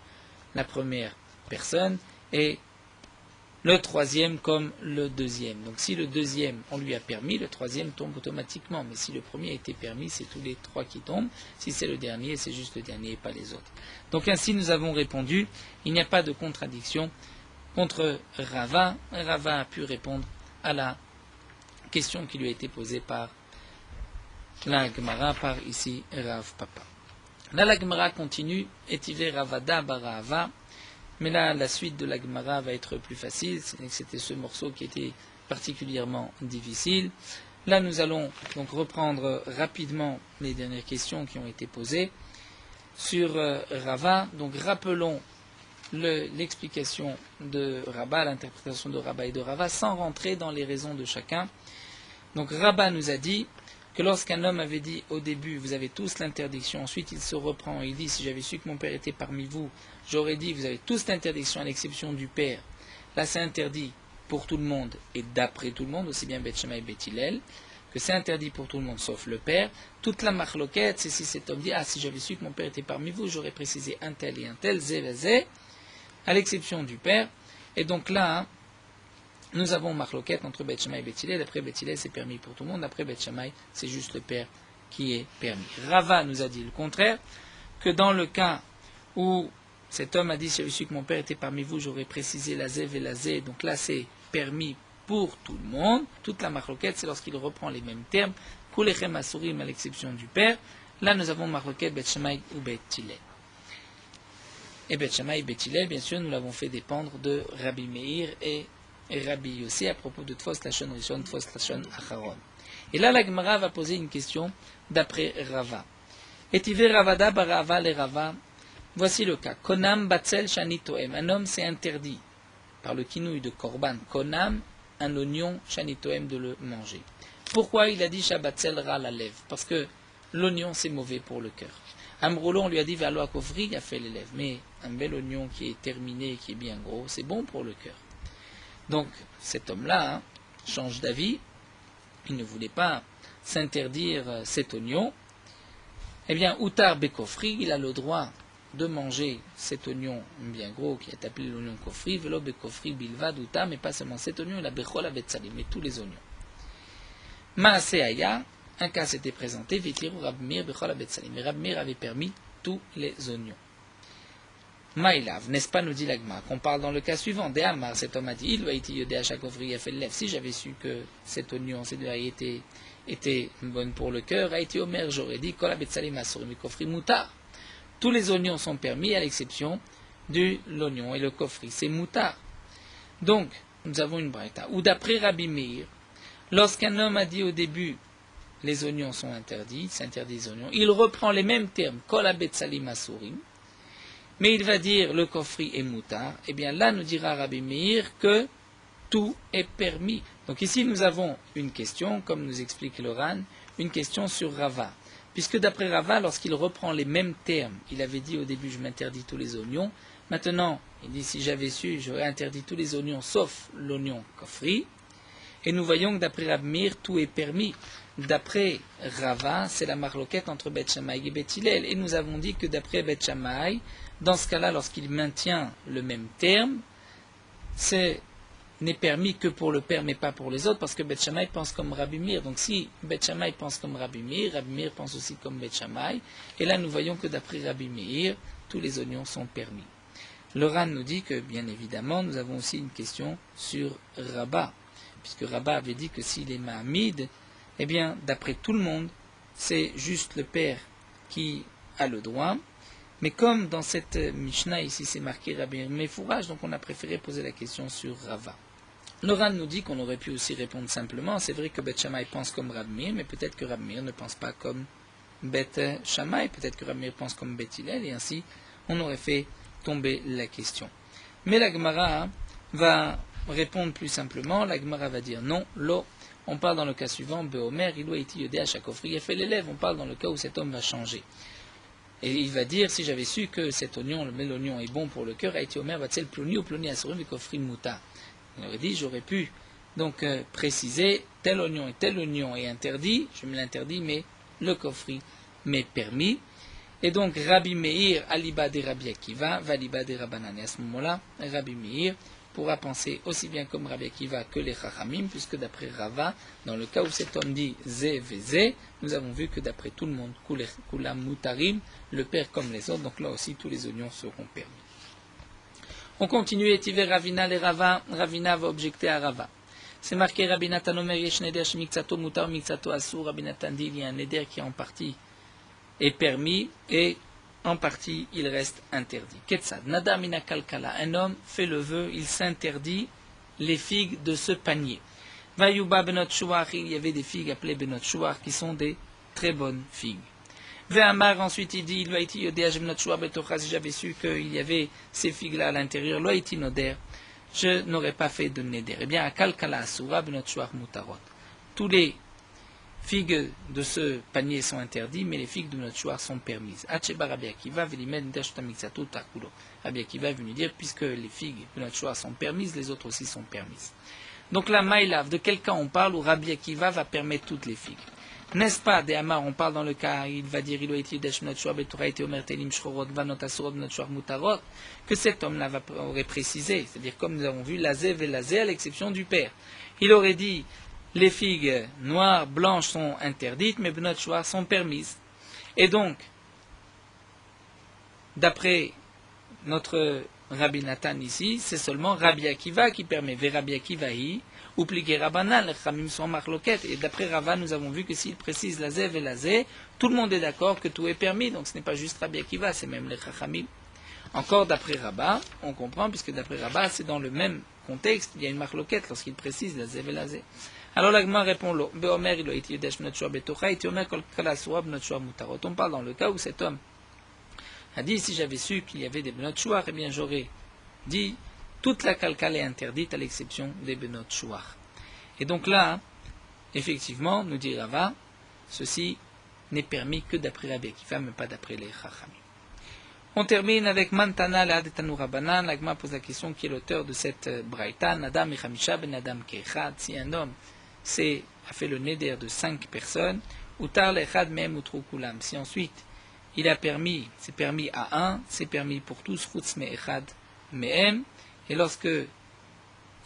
la première personne, et le troisième comme le deuxième. Donc si le deuxième on lui a permis, le troisième tombe automatiquement. Mais si le premier a été permis, c'est tous les trois qui tombent. Si c'est le dernier, c'est juste le dernier et pas les autres. Donc ainsi nous avons répondu, il n'y a pas de contradiction contre Rava. Rava a pu répondre à la question qui lui a été posée par la Gemara, par ici Rav Papa. Là la Gemara continue, Etive Ravada Barava. Mais là, la suite de la Gemara va être plus facile. C'était ce morceau qui était particulièrement difficile. Là, nous allons donc reprendre rapidement les dernières questions qui ont été posées sur Rava. Donc, rappelons l'explication de Rabba, l'interprétation de Rabba et de Rava, sans rentrer dans les raisons de chacun. Donc, Rabba nous a dit que lorsqu'un homme avait dit au début, vous avez tous l'interdiction, ensuite il se reprend et il dit, si j'avais su que mon père était parmi vous, j'aurais dit, vous avez tous l'interdiction à l'exception du père. Là, c'est interdit pour tout le monde et d'après tout le monde, aussi bien Beth Shammai et Beth Hillel, que c'est interdit pour tout le monde sauf le père. Toute la marloquette, c'est si cet homme dit, si j'avais su que mon père était parmi vous, j'aurais précisé un tel et un tel, zé, à l'exception du père. Et donc là, nous avons marloquette entre Beth Shammai et Beth Hillel. Après Beth Hillel, c'est permis pour tout le monde. Après Beth Shammai, c'est juste le père qui est permis. Rava nous a dit le contraire, que dans le cas où cet homme a dit, si j'avais su que mon père était parmi vous, j'aurais précisé la zév et la zé. Donc là, c'est permis pour tout le monde. Toute la marloquette, c'est lorsqu'il reprend les mêmes termes. Kulechem asurim à l'exception du père. Là, nous avons marloquette Beth Shammai ou Beth Hillel. Et Beth Shammai et Beth Hillel, bien sûr, nous l'avons fait dépendre de Rabbi Meir et Rabbi Yossi à propos de Tfos Lashon Rishon, Tfos Lashon Acharon. Et là, la Gemara va poser une question d'après Rava. Etive Ravada Barava le Rava. Voici le cas. Konam Batzel Shani Toem. Un homme s'est interdit par le kinouï de Korban. Konam, un oignon Shani Toem de le manger. Pourquoi il a dit Shabatzel Ra la lèvre? Parce que l'oignon c'est mauvais pour le cœur. Amroulo, on lui a dit Valo à Kofri, il a fait les lèvres. Mais un bel oignon qui est terminé, qui est bien gros, c'est bon pour le cœur. Donc, cet homme-là change d'avis, il ne voulait pas s'interdire cet oignon. Eh bien, Outar Bekofri, il a le droit de manger cet oignon bien gros qui est appelé l'oignon Kofri, Velo Bekofri Bilvad Outa, mais pas seulement cet oignon, il a Bechol Avetzalim, mais tous les oignons. Maaseaya, un cas s'était présenté, Vitliru Rabmir Bechol Avetzalim, mais Rabmir avait permis tous les oignons. Maïlav, n'est-ce pas, nous dit l'Agma, qu'on parle dans le cas suivant. De Amar, cet homme a dit, il va être yodé à chaque ouvrier a fait le lèvre. Si j'avais su que cet oignon, cette oeil était bonne pour le cœur, a été omer, j'aurais dit, Kol Abetsalim Asur Mikofri Moutar. Tous les oignons sont permis à l'exception de l'oignon et le kofri. C'est moutar. Donc, nous avons une braïta. Ou d'après Rabbi Meir, lorsqu'un homme a dit au début, les oignons sont interdits, c'est interdit les oignons, il reprend les mêmes termes, Kol Abetsalim Asurim, mais il va dire le kofri est moutar, eh bien là nous dira Rabbi Meir que tout est permis. Donc ici nous avons une question, comme nous explique le Ran, une question sur Rava. Puisque d'après Rava, lorsqu'il reprend les mêmes termes, il avait dit au début je m'interdis tous les oignons, maintenant il dit si j'avais su j'aurais interdit tous les oignons sauf l'oignon kofri, et nous voyons que d'après Rab Meir tout est permis. D'après Rava, c'est la marloquette entre Beth Shammai et Beth Hillel, et nous avons dit que d'après Beth Shammai, dans ce cas-là, lorsqu'il maintient le même terme, c'est n'est permis que pour le père mais pas pour les autres, parce que Beth Shammai pense comme Rabbi Meir. Donc si Beth Shammai pense comme Rabbi Meir pense aussi comme Beth Shammai, et là nous voyons que d'après Rabbi Meir, tous les oignons sont permis. Le Ran nous dit que, bien évidemment, nous avons aussi une question sur Rabat, puisque Rabat avait dit que s'il est Mahamid, eh bien, d'après tout le monde, c'est juste le père qui a le droit. Mais comme dans cette Mishnah ici c'est marqué Rabbi Mefouraj, donc on a préféré poser la question sur Rava. Le Ran nous dit qu'on aurait pu aussi répondre simplement, c'est vrai que Beth Shammai pense comme Rabbi Meir, mais peut-être que Rabbi Meir ne pense pas comme Beth Shammai, peut-être que Rabbi Meir pense comme Beth Hillel, et ainsi on aurait fait tomber la question. Mais la Gemara va répondre plus simplement, la Gemara va dire non, lo, on parle dans le cas suivant, Beomer, il doit être yodé à Shakofri, et fait l'élève, on parle dans le cas où cet homme va changer. Et il va dire, si j'avais su que cet oignon, l'oignon est bon pour le cœur, Haïti Omer va-t-il ploni ou ploni asurim vikofrim muta. Il aurait dit, j'aurais pu donc préciser, tel oignon et tel oignon est interdit, je me l'interdis, mais le kofri m'est permis. Et donc Rabbi Meir, aliba de Rabbi Akiva, valiba de Rabbanan. Et à ce moment-là, Rabbi Meir pourra penser aussi bien comme Rabbi Akiva que les Chachamim, puisque d'après Rava, dans le cas où cet homme dit Zé Vézé, nous avons vu que d'après tout le monde, Kulam Mutarim, le père comme les autres, donc là aussi tous les oignons seront permis. On continue, et Tiver Ravina, les Ravina va objecter à Rava. C'est marqué Rabbi Natan Omer, Yesh Neder, Shmiksato Mutar, Miksato Asur, Rabbi Natan dit, il y a un Neder qui en partie est permis et en partie il reste interdit. Ketsad, Nada Mina Kalkala, un homme fait le vœu, il s'interdit les figues de ce panier. Vayuba Benot Shuach, il y avait des figues appelées Benot Shuach qui sont des très bonnes figues. Ve'amar, ensuite il dit, Loaiti Yodea Benot Shuach Betocha, si j'avais su qu'il y avait ces figues-là à l'intérieur, Loaiti Noder, je n'aurais pas fait de Neder. Eh bien, à Kalkala Asura Benot Shuach Mutarot. Tous les figues de ce panier sont interdits, mais les figues de notre choix sont permises. Rabbi Akiva est venu dire, puisque les figues de notre choix sont permises, les autres aussi sont permises. Donc la maïlav, de quel cas on parle où Rabbi Akiva va permettre toutes les figues? N'est-ce pas, des Amar, on parle dans le cas, il va dire, que cet homme-là aurait précisé, c'est-à-dire comme nous avons vu, la zé et la zé à l'exception du père. Il aurait dit, les figues noires, blanches sont interdites, mais benot choix sont permises. Et donc, d'après notre Rabbi Nathan ici, c'est seulement Rabbi Akiva qui permet. Ve Rabbi Akivahi, ou pliqué Rabbanan, les Chamim sont marloquettes. Et d'après Rava, nous avons vu que s'il précise la zé et la zé, tout le monde est d'accord que tout est permis. Donc ce n'est pas juste Rabbi Akiva, c'est même les Chachamim. Encore d'après Rabat, on comprend, puisque d'après Rabat, c'est dans le même contexte, il y a une marloquette lorsqu'il précise la zé et la zé. Alors l'agma répond l'eau. On parle dans le cas où cet homme a dit, si j'avais su qu'il y avait des benot chouar, eh bien j'aurais dit, toute la kalkal est interdite à l'exception des benot chouar. Et donc là, effectivement, nous dit Rava, ceci n'est permis que d'après Rabbi Akiva, mais pas d'après les Chachamim. On termine avec Mantana la Adetanu Rabbanan. L'agma pose la question qui est l'auteur de cette braïta, Nadam et Chamisha ben Nadam Kechad, si un homme a fait le neder de 5 personnes, ou tar lechad mehem utru kulam. Si ensuite il a permis, c'est permis à un, c'est permis pour tous, chutz me'echad mehem, et lorsque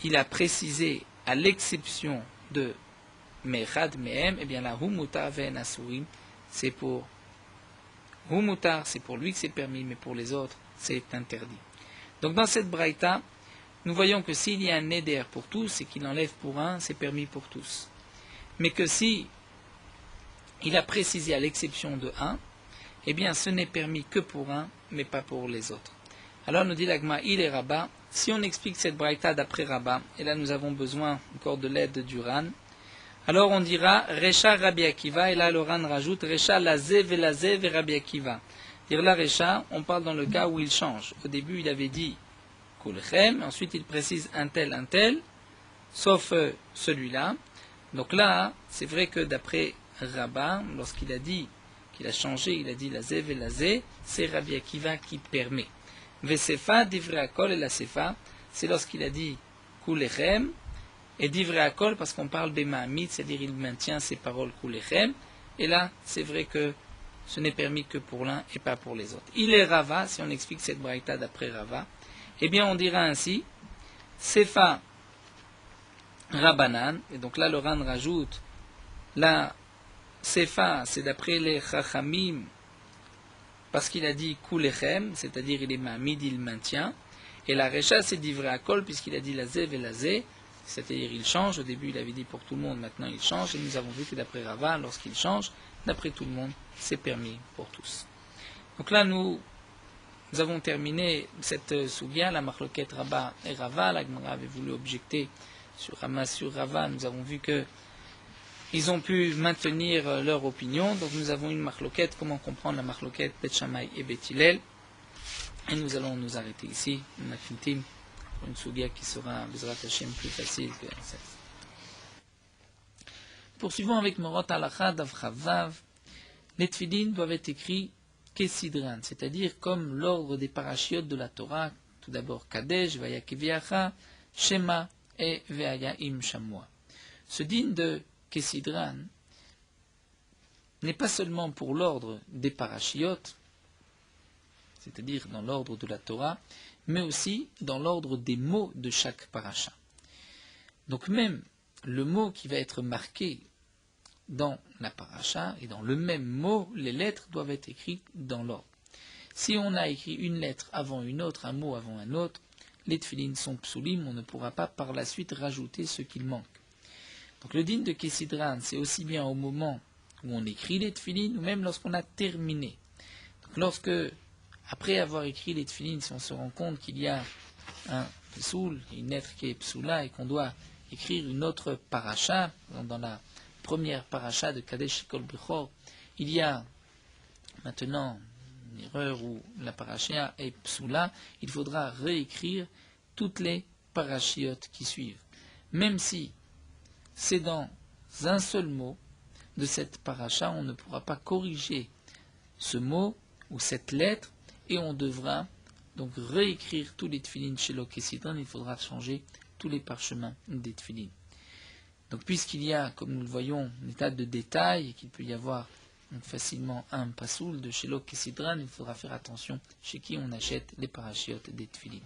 il a précisé à l'exception de me'echad mehem, eh bien la humutar ve'en asurim, c'est pour humutar, c'est pour lui que c'est permis, mais pour les autres, c'est interdit. Donc dans cette braïta, nous voyons que s'il y a un neder pour tous et qu'il enlève pour un, c'est permis pour tous. Mais que si il a précisé à l'exception de un, eh bien ce n'est permis que pour un, mais pas pour les autres. Alors nous dit l'agma, il est Rabat. Si on explique cette braïta d'après Rabat, et là nous avons besoin encore de l'aide du Ran, alors on dira Recha Rabbi Akiva, et là le Ran rajoute Recha Lazé ve Lazé ve Rabbi Akiva. Dire là Recha, on parle dans le cas où il change. Au début il avait dit Kulchem, ensuite il précise un tel, sauf celui-là. Donc là, c'est vrai que d'après Rabat, lorsqu'il a dit il a changé, il a dit la zé et la zé, c'est Rabbi Akiva qui permet. Vesefa, divrei akol et la sefa, c'est lorsqu'il a dit kulechem, et divrei akol parce qu'on parle b'ma'amid, c'est-à-dire il maintient ses paroles kulechem, et là c'est vrai que ce n'est permis que pour l'un et pas pour les autres. Il est Rava, si on explique cette braïta d'après Rava, eh bien on dira ainsi, Sefa Rabanan, et donc là le Ran rajoute, la Sefa c'est d'après les Chachamim, parce qu'il a dit Kulechem, c'est-à-dire il est Ma'amid, il maintient, et la Recha c'est divrei akol, puisqu'il a dit la Zev et la Zé, c'est-à-dire il change, au début il avait dit pour tout le monde, maintenant il change, et nous avons vu que d'après Rava, lorsqu'il change, d'après tout le monde, c'est permis pour tous. Donc là, nous avons terminé cette soubia, la marloquette Rabba et Rava. La Gemara avait voulu objecter sur Rama, sur Rava. Nous avons vu que ils ont pu maintenir leur opinion. Donc nous avons une marloquette, comment comprendre la marloquette Bet Shammai et Bet Hillel. Et nous allons nous arrêter ici, une soubia qui sera, Bezrat Hashem, plus facile que cette. Poursuivons avec Morot Halacha Dav Chavav. Les tefillin doivent être écrits Kesidran, c'est-à-dire comme l'ordre des parachiotes de la Torah. Tout d'abord Kadesh, Vayakeviacha, Shema et Ve'ayahim Shamua. Ce din de Kesidran n'est pas seulement pour l'ordre des parachiotes, c'est-à-dire dans l'ordre de la Torah, mais aussi dans l'ordre des mots de chaque paracha. Donc même le mot qui va être marqué dans la paracha, et dans le même mot, les lettres doivent être écrites dans l'ordre. Si on a écrit une lettre avant une autre, un mot avant un autre, les tefillin sont psulim, on ne pourra pas par la suite rajouter ce qu'il manque. Donc le din de Kesidran, c'est aussi bien au moment où on écrit les tefillin, ou même lorsqu'on a terminé. Donc lorsque, après avoir écrit les tefillin, si on se rend compte qu'il y a un psoul, une lettre qui est psoula, et qu'on doit écrire une autre paracha, dans la première paracha de Kadesh Kol Bechor, il y a maintenant une erreur où la paracha est psoula, il faudra réécrire toutes les parachiotes qui suivent. Même si c'est dans un seul mot de cette paracha, on ne pourra pas corriger ce mot ou cette lettre, et on devra donc réécrire tous les tefillin chez l'Okesidran, il faudra changer tous les parchemins des tefillin. Donc puisqu'il y a, comme nous le voyons, un état de détail, et qu'il peut y avoir facilement un pasoul de chez l'Okesidran, il faudra faire attention chez qui on achète les parachiotes des tefillin.